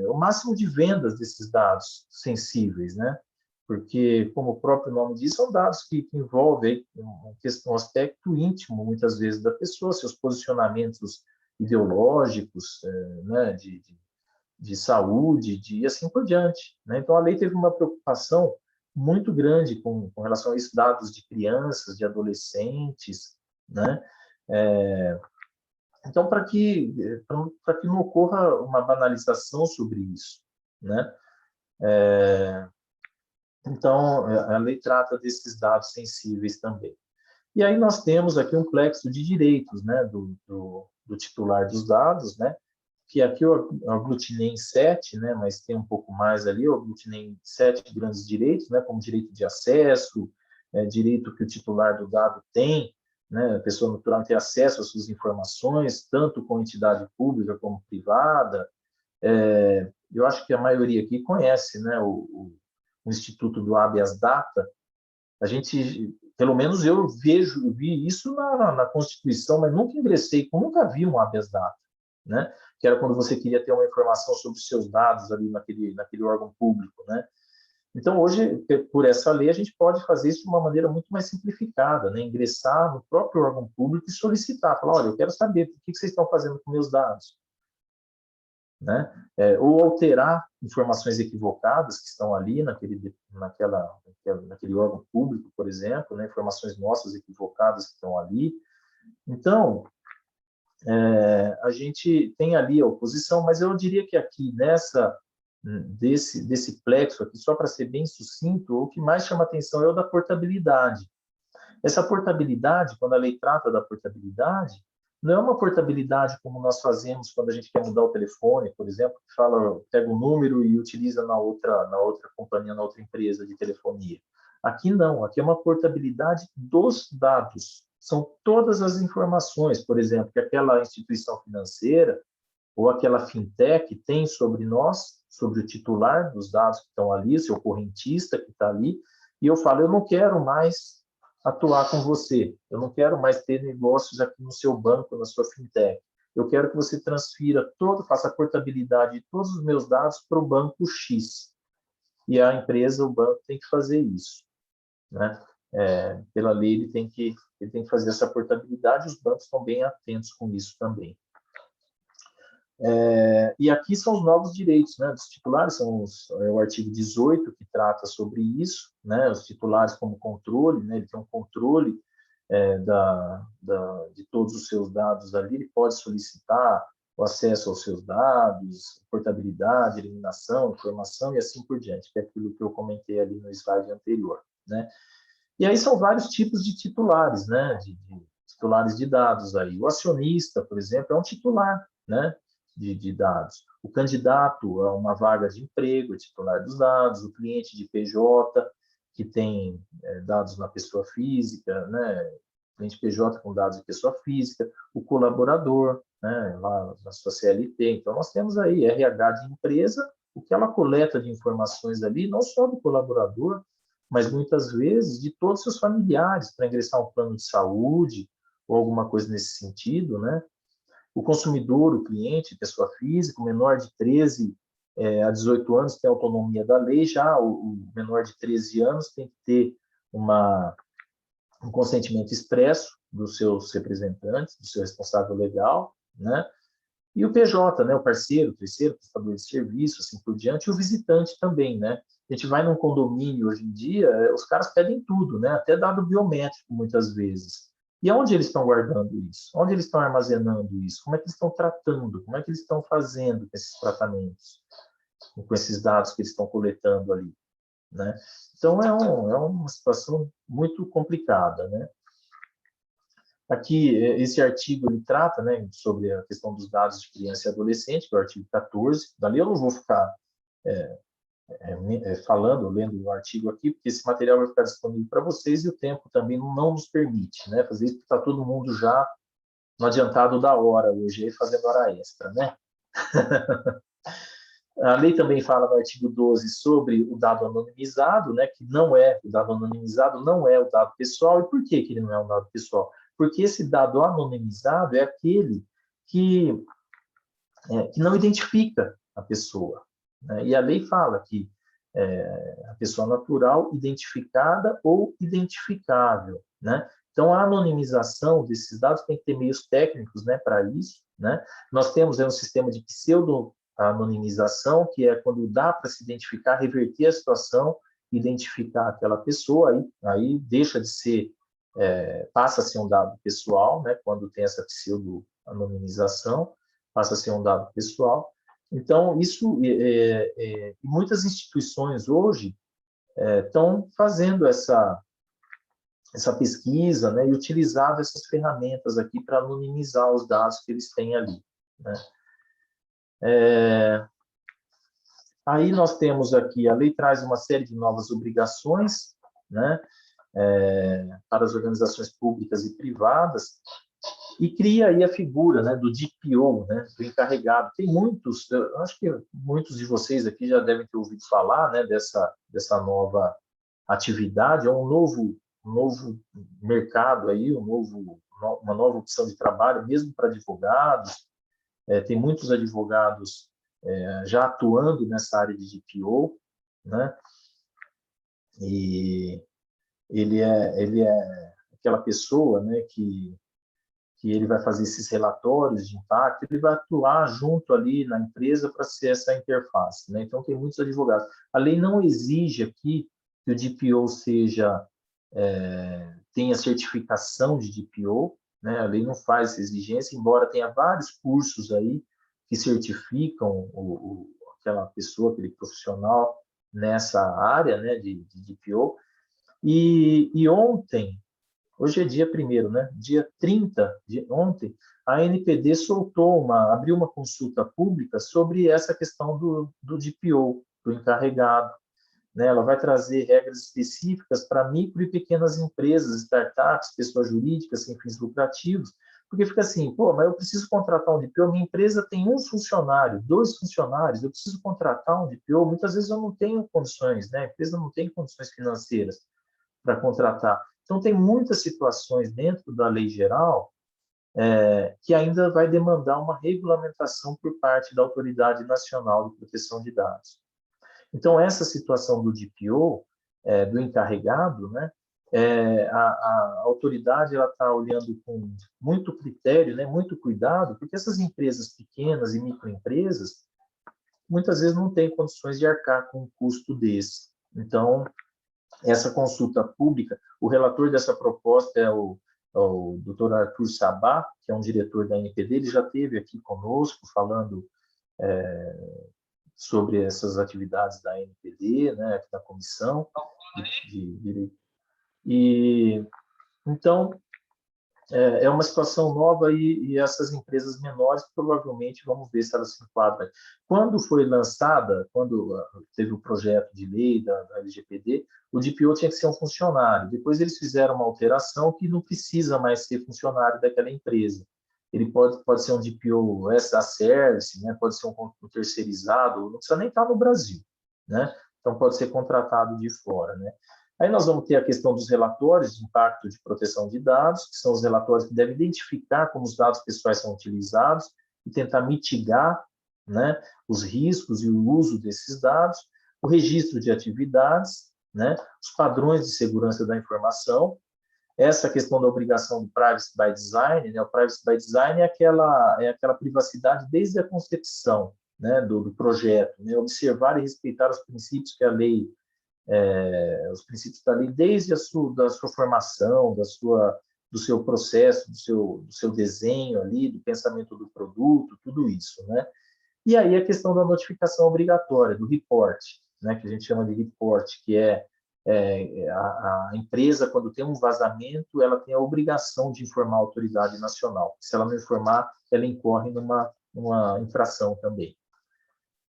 o máximo de vendas desses dados sensíveis, né? Porque, como o próprio nome diz, são dados que envolvem um aspecto íntimo, muitas vezes, da pessoa, seus posicionamentos ideológicos, né, de saúde, e assim por diante, né? Então, a lei teve uma preocupação muito grande com relação a esses dados de crianças, de adolescentes, né? Então, para que não ocorra uma banalização sobre isso, né? Então, a lei trata desses dados sensíveis também. E aí nós temos aqui um plexo de direitos, né, do titular dos dados, né, que aqui eu aglutinei em 7, né, mas tem um pouco mais ali, eu aglutinei em 7 grandes direitos, né, como direito de acesso, direito que o titular do dado tem, né, a pessoa natural ter acesso às suas informações, tanto com entidade pública como privada. Eu acho que a maioria aqui conhece, né, o Instituto do Habeas Data. A gente, pelo menos eu vi isso na Constituição, mas nunca ingressei, nunca vi um habeas data, né? Que era quando você queria ter uma informação sobre os seus dados ali naquele órgão público, né? Então, hoje, por essa lei, a gente pode fazer isso de uma maneira muito mais simplificada, né? Ingressar no próprio órgão público e solicitar, falar, olha, eu quero saber o que vocês estão fazendo com meus dados, né? Ou alterar informações equivocadas que estão ali naquele órgão público, por exemplo, né? Informações nossas equivocadas que estão ali. Então, a gente tem ali a oposição, mas eu diria que aqui, desse plexo aqui, só para ser bem sucinto, o que mais chama atenção é o da portabilidade. Essa portabilidade, quando a lei trata da portabilidade, não é uma portabilidade como nós fazemos quando a gente quer mudar o telefone, por exemplo, que fala, pega o número e utiliza na outra companhia, na outra empresa de telefonia. Aqui não, aqui é uma portabilidade dos dados. São todas as informações, por exemplo, que aquela instituição financeira ou aquela fintech tem sobre nós, sobre o titular dos dados que estão ali, seu correntista que está ali, e eu falo, eu não quero mais atuar com você. Eu não quero mais ter negócios aqui no seu banco, na sua fintech. Eu quero que você transfira faça a portabilidade de todos os meus dados para o banco X. E a empresa, o banco, tem que fazer isso, né? Pela lei, ele tem que fazer essa portabilidade, os bancos estão bem atentos com isso também. E aqui são os novos direitos, né, dos titulares, o artigo 18 que trata sobre isso, né, os titulares como controle, né, ele tem um controle de todos os seus dados ali, ele pode solicitar o acesso aos seus dados, portabilidade, eliminação, informação e assim por diante, que é aquilo que eu comentei ali no slide anterior, né. E aí são vários tipos de titulares, né, de titulares de dados aí. O acionista, por exemplo, é um titular, né, de dados. O candidato a uma vaga de emprego é titular dos dados. O cliente de PJ, que tem dados na pessoa física, né, cliente PJ com dados de pessoa física. O colaborador, né, lá na sua CLT. Então, nós temos aí RH de empresa, o que ela coleta de informações ali, não só do colaborador, mas muitas vezes de todos os seus familiares, para ingressar um plano de saúde ou alguma coisa nesse sentido, né? O consumidor, o cliente, pessoa física, o menor de 13 a 18 anos tem autonomia da lei, já o menor de 13 anos tem que ter um consentimento expresso dos seus representantes, do seu responsável legal, né? E o PJ, né, o parceiro, o terceiro, prestador de serviço, assim por diante, e o visitante também, né? A gente vai num condomínio hoje em dia, os caras pedem tudo, né? Até dado biométrico, muitas vezes. E onde eles estão guardando isso? Onde eles estão armazenando isso? Como é que eles estão tratando? Como é que eles estão fazendo com esses tratamentos? Com esses dados que eles estão coletando ali, né? Então, é uma situação muito complicada, né? Aqui, esse artigo, ele trata, né, sobre a questão dos dados de criança e adolescente, que é o artigo 14. Dali eu não vou ficar falando, lendo o artigo aqui, porque esse material vai ficar disponível para vocês e o tempo também não nos permite, né, fazer isso, porque está todo mundo já no adiantado da hora hoje, aí fazendo hora extra, né? A lei também fala no artigo 12 sobre o dado anonimizado, né, que o dado anonimizado não é o dado pessoal. E por que ele não é um dado pessoal? Porque esse dado anonimizado é aquele que não identifica a pessoa, né? E a lei fala que a pessoa natural identificada ou identificável, né? Então, a anonimização desses dados tem que ter meios técnicos, né, para isso, né? Nós temos um sistema de pseudo-anonimização, que é quando dá para se identificar, reverter a situação, identificar aquela pessoa, aí deixa de ser, passa a ser um dado pessoal, né, quando tem essa pseudo-anonimização, passa a ser um dado pessoal. Então, isso, muitas instituições hoje estão fazendo essa pesquisa, né, e utilizado essas ferramentas aqui para anonimizar os dados que eles têm ali, né? Aí nós temos aqui, a lei traz uma série de novas obrigações, né, para as organizações públicas e privadas, e cria aí a figura, né, do DPO, né, do encarregado. Tem muitos, eu acho que muitos de vocês aqui já devem ter ouvido falar, né, dessa nova atividade, é um novo mercado aí, uma nova opção de trabalho, mesmo para advogados. Tem muitos advogados já atuando nessa área de DPO, né? E ele é aquela pessoa, né, que ele vai fazer esses relatórios de impacto, ele vai atuar junto ali na empresa para ser essa interface, né? Então, tem muitos advogados. A lei não exige aqui que o DPO tenha certificação de DPO, né? A lei não faz essa exigência, embora tenha vários cursos aí que certificam aquela pessoa, aquele profissional nessa área, né, de DPO. E ontem, hoje é dia 1º, né? Dia 30 de ontem, a ANPD abriu uma consulta pública sobre essa questão do DPO, do encarregado, né? Ela vai trazer regras específicas para micro e pequenas empresas, startups, pessoas jurídicas sem fins lucrativos, porque fica assim, pô, mas eu preciso contratar um DPO, minha empresa tem 1 funcionário, 2 funcionários, eu preciso contratar um DPO, muitas vezes eu não tenho condições, né? A empresa não tem condições financeiras para contratar. Então, tem muitas situações dentro da lei geral que ainda vai demandar uma regulamentação por parte da Autoridade Nacional de Proteção de Dados. Então, essa situação do DPO, do encarregado, né, a autoridade está olhando com muito critério, né, muito cuidado, porque essas empresas pequenas e microempresas, muitas vezes não têm condições de arcar com um custo desse. Então, essa consulta pública, o relator dessa proposta é o Dr. Arthur Sabá, que é um diretor da ANPD, ele já esteve aqui conosco falando sobre essas atividades da ANPD, né, aqui da comissão de direito. E então é uma situação nova e essas empresas menores provavelmente vamos ver se elas se enquadram. Quando foi lançada, quando teve o projeto de lei da LGPD, o DPO tinha que ser um funcionário. Depois eles fizeram uma alteração que não precisa mais ser funcionário daquela empresa. Ele pode ser um DPO a service, né? Pode ser um terceirizado, não precisa nem estar no Brasil, né? Então pode ser contratado de fora, né? Aí nós vamos ter a questão dos relatórios de impacto de proteção de dados, que são os relatórios que devem identificar como os dados pessoais são utilizados e tentar mitigar, né, os riscos e o uso desses dados, o registro de atividades, né, os padrões de segurança da informação, essa questão da obrigação do privacy by design, né, o privacy by design é aquela privacidade desde a concepção, né, do projeto, né, observar e respeitar os princípios que a lei os princípios da lei desde da sua formação, do seu processo, do seu desenho ali, do pensamento do produto, tudo isso, né? E aí a questão da notificação obrigatória, do report, né? Que a gente chama de report, que a empresa, quando tem um vazamento, ela tem a obrigação de informar a autoridade nacional. Se ela não informar, ela incorre numa infração também.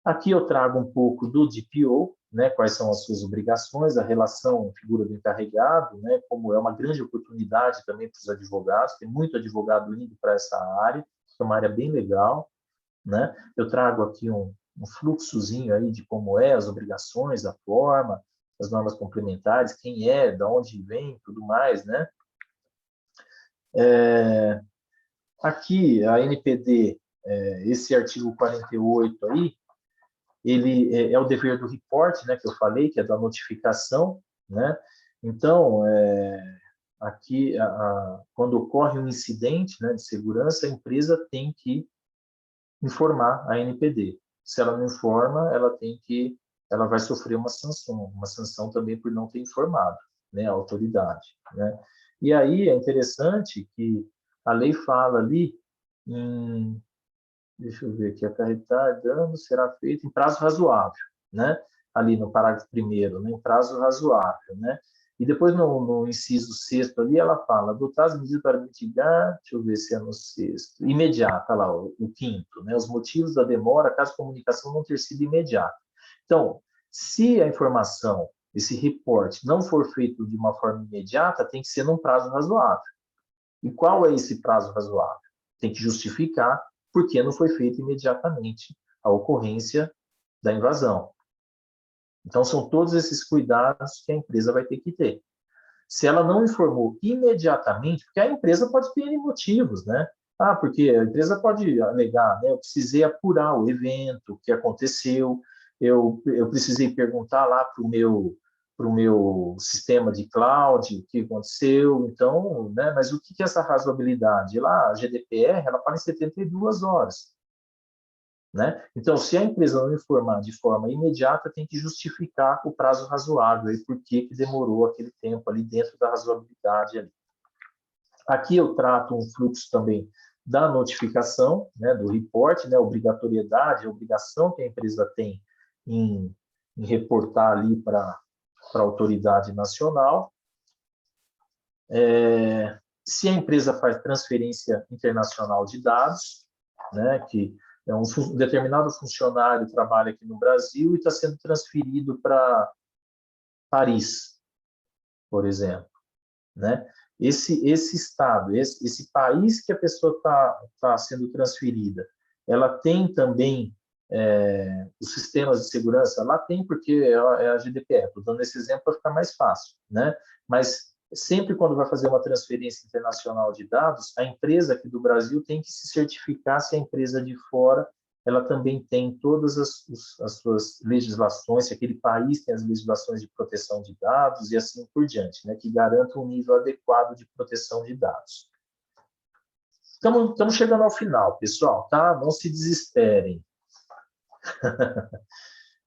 Aqui eu trago um pouco do DPO, né, quais são as suas obrigações, a relação figura do encarregado, né, como é uma grande oportunidade também para os advogados, tem muito advogado indo para essa área, que é uma área bem legal, né? Eu trago aqui um fluxozinho aí de como é as obrigações, a forma, as normas complementares, quem é, de onde vem, tudo mais, né? Aqui a NPD, esse artigo 48 aí, ele é o dever do report, né, que eu falei, que é da notificação, né? Então, aqui, quando ocorre um incidente, né, de segurança, a empresa tem que informar a NPD. Se ela não informa, ela vai sofrer uma sanção também por não ter informado, né, a autoridade, né? E aí é interessante que a lei fala ali em deixa eu ver aqui, acarretar dano será feito em prazo razoável, né? Ali no parágrafo 1º, né? Em prazo razoável, né? E depois no inciso 6º ali, ela fala, adotar as medidas para mitigar, deixa eu ver se é no 6º, imediata, lá, o 5º, né? Os motivos da demora, caso a comunicação não ter sido imediata. Então, se a informação, esse reporte, não for feito de uma forma imediata, tem que ser num prazo razoável. E qual é esse prazo razoável? Tem que justificar porque não foi feito imediatamente a ocorrência da invasão. Então, são todos esses cuidados que a empresa vai ter que ter. Se ela não informou imediatamente, porque a empresa pode ter motivos, né? Porque a empresa pode alegar, né? Eu precisei apurar o evento, o que aconteceu, eu precisei perguntar lá para o meu sistema de cloud o que aconteceu, então, né? Mas o que é essa razoabilidade? Lá, a GDPR, ela fala em 72 horas. Né? Então, se a empresa não informar de forma imediata, tem que justificar o prazo razoável e por que demorou aquele tempo ali dentro da razoabilidade. Ali. Aqui eu trato um fluxo também da notificação, né, do report, né, a obrigatoriedade, a obrigação que a empresa tem em reportar ali para a autoridade nacional. Se a empresa faz transferência internacional de dados, né, que um determinado funcionário trabalha aqui no Brasil e está sendo transferido para Paris, por exemplo, né? Esse estado, esse país que a pessoa está sendo transferida, ela tem também os sistemas de segurança? Lá tem, porque é a GDPR. Estou dando esse exemplo para ficar mais fácil, né? Mas sempre quando vai fazer uma transferência internacional de dados, a empresa aqui do Brasil tem que se certificar se a empresa de fora ela também tem todas as suas legislações, se aquele país tem as legislações de proteção de dados e assim por diante, né, que garantam um nível adequado de proteção de dados. Estamos chegando ao final, pessoal, tá? Não se desesperem.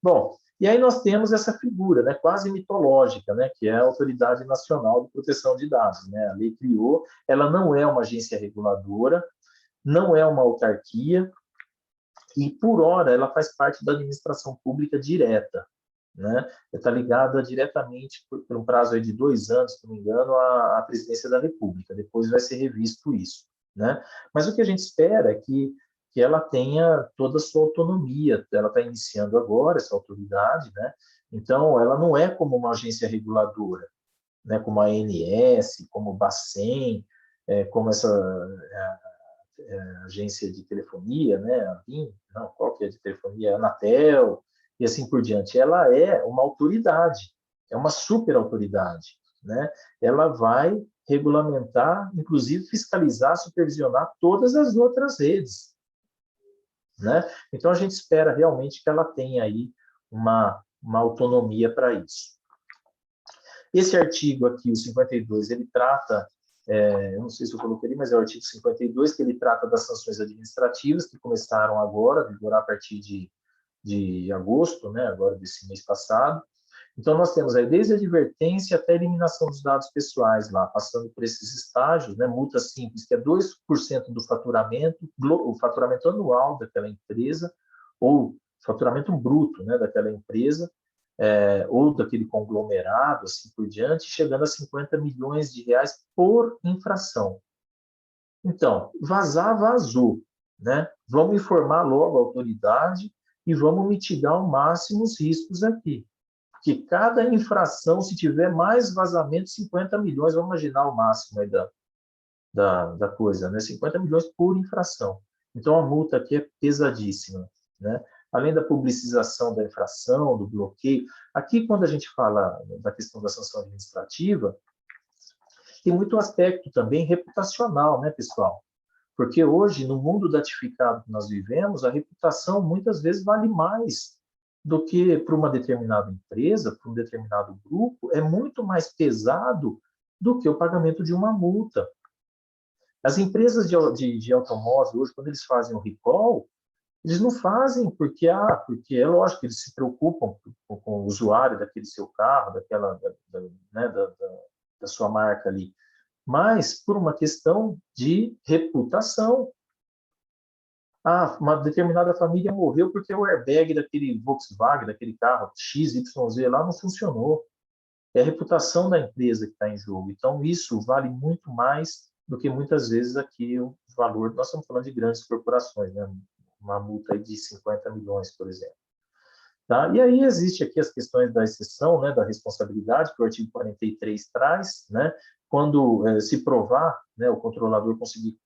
Bom, e aí nós temos essa figura, né, quase mitológica, né, que é a Autoridade Nacional de Proteção de Dados, né? A lei criou, ela não é uma agência reguladora, não é uma autarquia, e, por hora, ela faz parte da administração pública direta, né? Está ligada diretamente, por um prazo aí de 2 anos, se não me engano, à presidência da República. Depois vai ser revisto isso, né? Mas o que a gente espera é que ela tenha toda a sua autonomia. Ela está iniciando agora, essa autoridade, né? Então, ela não é como uma agência reguladora, né? Como a ANS, como o Bacen, como essa... agência de telefonia, né, a ABIN, não, qual que é de telefonia? A Anatel, e assim por diante. Ela é uma autoridade, é uma super autoridade, né? Ela vai regulamentar, inclusive fiscalizar, supervisionar todas as outras redes, né? Então, a gente espera realmente que ela tenha aí uma autonomia para isso. Esse artigo aqui, o 52, ele trata, eu não sei se eu coloquei ali, mas é o artigo 52, que ele trata das sanções administrativas, que começaram agora, a vigorar a partir de agosto, né, agora desse mês passado. Então, nós temos aí desde a advertência até a eliminação dos dados pessoais lá, passando por esses estágios, né, multa simples, que é 2% do faturamento, o faturamento anual daquela empresa, ou faturamento bruto, né, daquela empresa, ou daquele conglomerado, assim por diante, chegando a 50 milhões de reais por infração. Então, vazou, né? Vamos informar logo a autoridade e vamos mitigar ao máximo os riscos aqui. Porque cada infração, se tiver mais vazamento, 50 milhões, vamos imaginar o máximo aí da coisa, né? 50 milhões por infração. Então, a multa aqui é pesadíssima, né? Além da publicização da infração, do bloqueio. Aqui, quando a gente fala da questão da sanção administrativa, tem muito aspecto também reputacional, né, pessoal? Porque hoje, no mundo datificado que nós vivemos, a reputação muitas vezes vale mais do que para uma determinada empresa, para um determinado grupo, é muito mais pesado do que o pagamento de uma multa. As empresas de automóvel, hoje, quando eles fazem o recall, eles não fazem porque é lógico que eles se preocupam com o usuário daquele seu carro, né, da sua marca ali, mas por uma questão de reputação. Uma determinada família morreu porque o airbag daquele Volkswagen, daquele carro XYZ lá não funcionou. É a reputação da empresa que está em jogo. Então, isso vale muito mais do que muitas vezes aqui o valor. Nós estamos falando de grandes corporações, né? Uma multa aí de 50 milhões, por exemplo. Tá? E aí existe aqui as questões da exceção, né, da responsabilidade, que o artigo 43 traz, né? Quando se provar, né, o controlador conseguir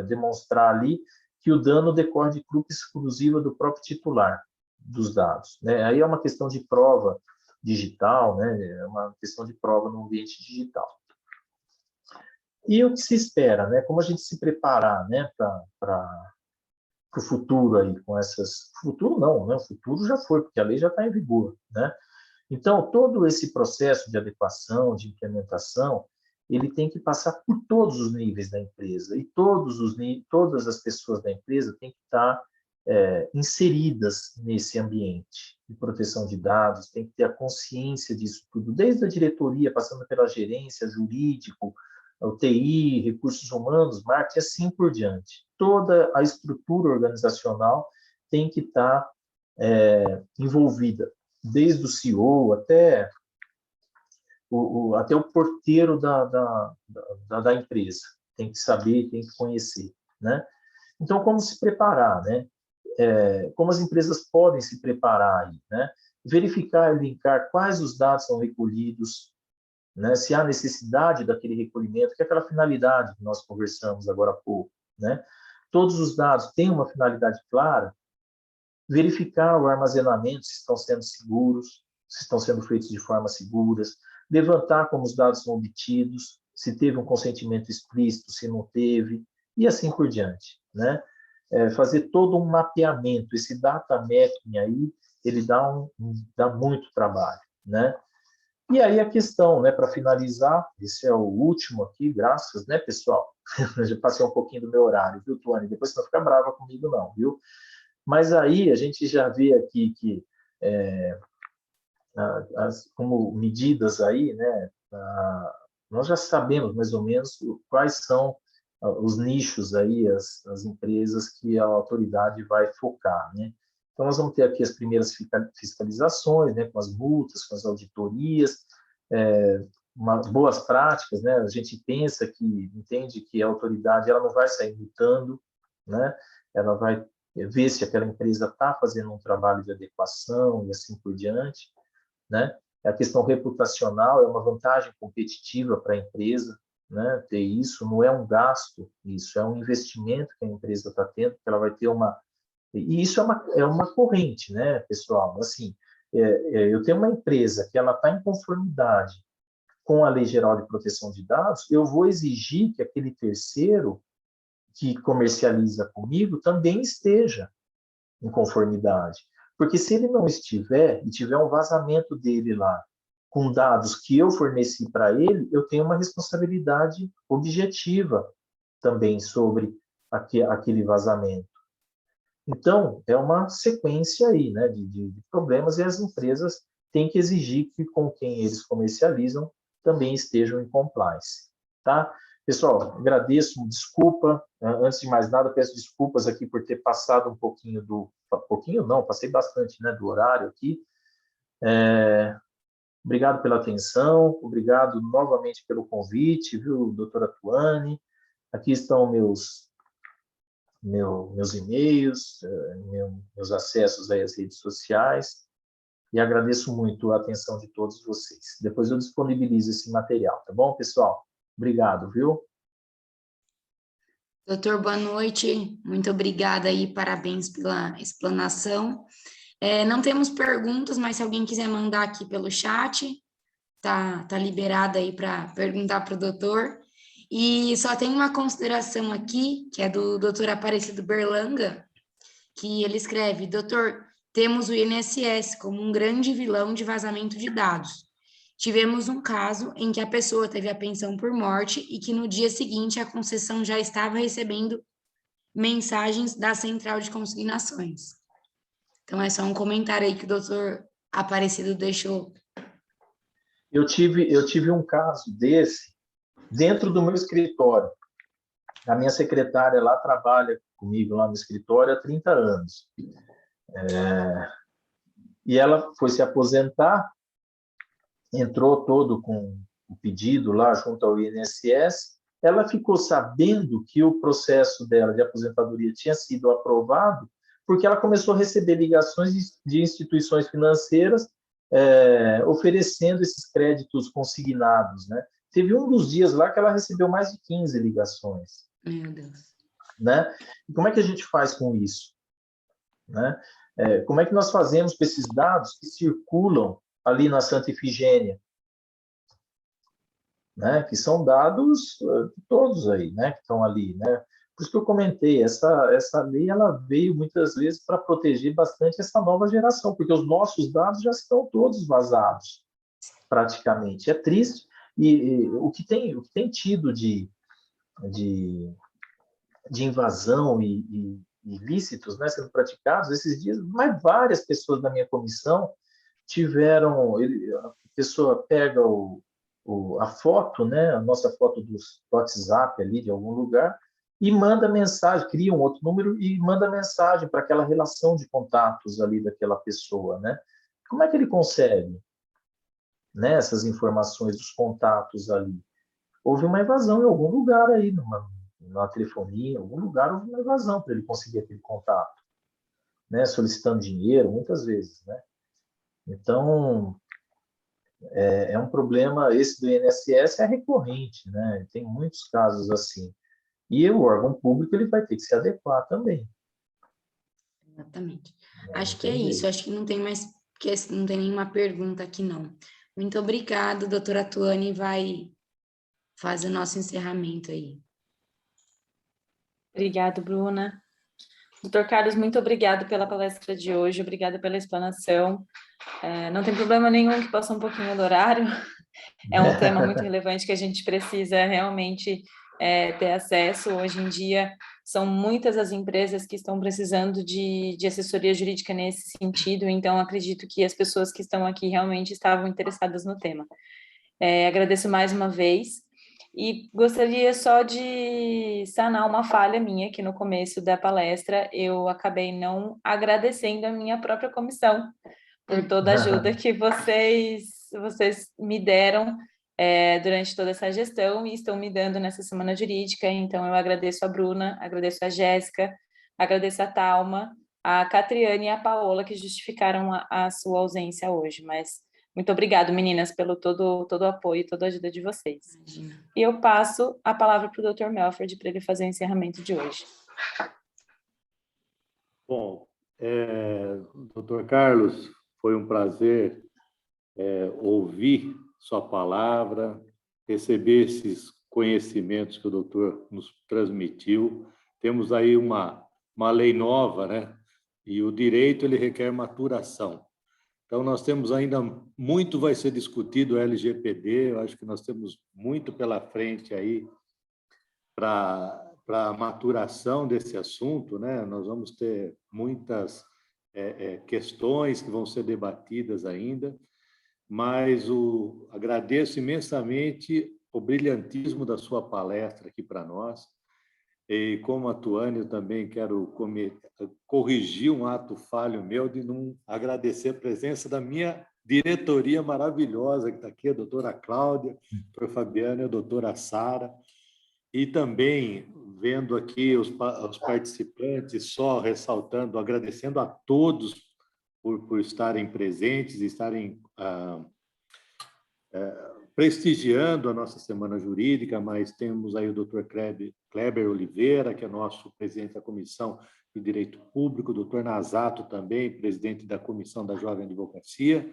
demonstrar ali que o dano decorre de culpa exclusiva do próprio titular dos dados, né? Aí é uma questão de prova digital, né? É uma questão de prova no ambiente digital. E o que se espera, né? Como a gente se preparar, né, para o futuro aí com essas... Futuro não, né? O futuro já foi, porque a lei já está em vigor, né? Então, todo esse processo de adequação, de implementação, ele tem que passar por todos os níveis da empresa e todas as pessoas da empresa têm que estar inseridas nesse ambiente de proteção de dados, tem que ter a consciência disso tudo, desde a diretoria, passando pela gerência, jurídico, o TI, recursos humanos, marketing, assim por diante. Toda a estrutura organizacional tem que estar envolvida, desde o CEO até o porteiro da empresa. Tem que saber, tem que conhecer, né? Então, como se preparar, né? Como as empresas podem se preparar aí, né? Verificar e linkar quais os dados são recolhidos, né? Se há necessidade daquele recolhimento, que é aquela finalidade que nós conversamos agora há pouco, né? Todos os dados têm uma finalidade clara. Verificar o armazenamento, se estão sendo seguros, se estão sendo feitos de forma seguras, levantar como os dados são obtidos, se teve um consentimento explícito, se não teve, e assim por diante, né? Fazer todo um mapeamento, esse data mapping aí, ele dá muito trabalho, né? E aí a questão, né, para finalizar, esse é o último aqui, graças, né, pessoal? Já passei um pouquinho do meu horário, viu, Tuane? Depois você não fica brava comigo, não, viu? Mas aí a gente já vê aqui que, como medidas aí, né, nós já sabemos mais ou menos quais são os nichos aí, as empresas que a autoridade vai focar, né? Então, nós vamos ter aqui as primeiras fiscalizações, né, com as multas, com as auditorias, boas práticas, né? A gente entende que a autoridade ela não vai sair multando, né? Ela vai ver se aquela empresa está fazendo um trabalho de adequação e assim por diante, né? A questão reputacional é uma vantagem competitiva para a empresa, né? Ter isso não é um gasto, isso é um investimento que a empresa está tendo, que ela vai ter uma... E isso é uma corrente, né, pessoal? Assim, eu tenho uma empresa que ela está em conformidade com a Lei Geral de Proteção de Dados, eu vou exigir que aquele terceiro que comercializa comigo também esteja em conformidade. Porque se ele não estiver, e tiver um vazamento dele lá, com dados que eu forneci para ele, eu tenho uma responsabilidade objetiva também sobre aquele vazamento. Então, é uma sequência aí, né, de problemas, e as empresas têm que exigir que com quem eles comercializam também estejam em compliance, tá? Pessoal, agradeço, desculpa, antes de mais nada, peço desculpas aqui por ter passado um pouquinho passei bastante, né, do horário aqui. Obrigado pela atenção, obrigado novamente pelo convite, viu, doutora Tuane? Aqui estão meus e-mails, meus acessos aí às redes sociais, e agradeço muito a atenção de todos vocês. Depois eu disponibilizo esse material, tá bom, pessoal? Obrigado, viu? Doutor, boa noite. Muito obrigada aí, parabéns pela explanação. Não temos perguntas, mas se alguém quiser mandar aqui pelo chat, tá liberado aí para perguntar para o doutor. E só tem uma consideração aqui, que é do doutor Aparecido Berlanga, que ele escreve: doutor, temos o INSS como um grande vilão de vazamento de dados. Tivemos um caso em que a pessoa teve a pensão por morte e que no dia seguinte a concessão já estava recebendo mensagens da central de consignações. Então, é só um comentário aí que o doutor Aparecido deixou. Eu tive um caso desse dentro do meu escritório. A minha secretária lá trabalha comigo lá no escritório há 30 anos. E ela foi se aposentar, entrou todo com o pedido lá junto ao INSS. Ela ficou sabendo que o processo dela de aposentadoria tinha sido aprovado porque ela começou a receber ligações de instituições financeiras oferecendo esses créditos consignados, né? Teve um dos dias lá que ela recebeu mais de 15 ligações. Meu Deus. Né? E como é que a gente faz com isso? Né? Como é que nós fazemos com esses dados que circulam ali na Santa Ifigênia? Né? Que são dados todos aí, né? Que estão ali, né? Por isso que eu comentei, essa lei ela veio muitas vezes para proteger bastante essa nova geração, porque os nossos dados já estão todos vazados, praticamente. É triste, e o que tem tido de invasão e ilícitos, né, sendo praticados esses dias, mas várias pessoas da minha comissão tiveram, a pessoa pega a foto, né, a nossa foto do WhatsApp ali de algum lugar e manda mensagem, cria um outro número e manda mensagem para aquela relação de contatos ali daquela pessoa, né? Como é que ele consegue, né, essas informações dos contatos ali? Houve uma invasão em algum lugar aí, na telefonia, em algum lugar houve uma invasão para ele conseguir aquele contato, né? Solicitando dinheiro, muitas vezes, né? Então, é um problema, esse do INSS é recorrente, né? Tem muitos casos assim. E o órgão público ele vai ter que se adequar também. Exatamente. Né? Acho que é isso, acho que não tem mais, porque não tem nenhuma pergunta aqui, não. Muito obrigada, doutora Tuane, vai fazer o nosso encerramento aí. Obrigada, Bruna. Doutor Carlos, muito obrigado pela palestra de hoje, obrigada pela explanação. Não tem problema nenhum que passou um pouquinho do horário, é um tema muito relevante que a gente precisa realmente ter acesso. Hoje em dia, são muitas as empresas que estão precisando de assessoria jurídica nesse sentido, então acredito que as pessoas que estão aqui realmente estavam interessadas no tema. Agradeço mais uma vez. E gostaria só de sanar uma falha minha, que no começo da palestra eu acabei não agradecendo a minha própria comissão por toda a ajuda que vocês me deram durante toda essa gestão e estão me dando nessa semana jurídica. Então, eu agradeço a Bruna, agradeço a Jéssica, agradeço a Thalma, a Catriane e a Paola, que justificaram a sua ausência hoje, mas... Muito obrigada, meninas, pelo todo o apoio e toda a ajuda de vocês. Imagina. E eu passo a palavra para o Dr. Melford para ele fazer o encerramento de hoje. Bom, doutor Carlos, Foi um prazer ouvir sua palavra, receber esses conhecimentos que o doutor nos transmitiu. Temos aí uma lei nova, né? E o direito ele requer maturação. Então, nós temos ainda muito vai ser discutido o LGPD, eu acho que nós temos muito pela frente aí para a maturação desse assunto, né? Nós vamos ter muitas questões que vão ser debatidas ainda, mas agradeço imensamente o brilhantismo da sua palestra aqui para nós. E como atuante, eu também quero corrigir um ato falho meu de não agradecer a presença da minha diretoria maravilhosa que está aqui, a doutora Cláudia, a doutora Fabiana e a doutora Sara, e também vendo aqui os participantes, só ressaltando, agradecendo a todos por estarem presentes, estarem prestigiando a nossa Semana Jurídica, mas temos aí o doutor Kleber Oliveira, que é nosso presidente da Comissão de Direito Público, o doutor Nazato também, presidente da Comissão da Jovem Advocacia,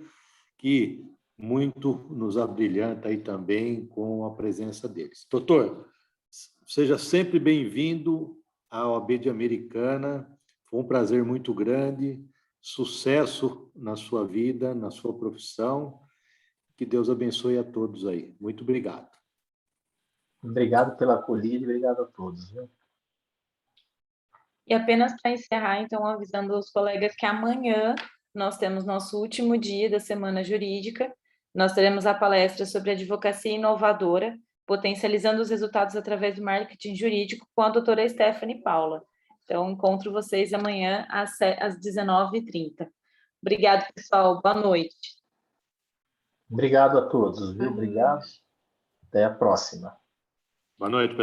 que muito nos abrilhanta aí também com a presença deles. Doutor, seja sempre bem-vindo à OAB de Americana, foi um prazer muito grande, sucesso na sua vida, na sua profissão. Que Deus abençoe a todos aí. Muito obrigado. Obrigado pela acolhida e obrigado a todos. Viu? E apenas para encerrar, então, avisando os colegas que amanhã nós temos nosso último dia da Semana Jurídica. Nós teremos a palestra sobre advocacia inovadora, potencializando os resultados através do marketing jurídico, com a doutora Stephanie Paula. Então, encontro vocês amanhã às 19h30. Obrigado, pessoal. Boa noite. Obrigado a todos, viu? Obrigado. Até a próxima. Boa noite, pessoal.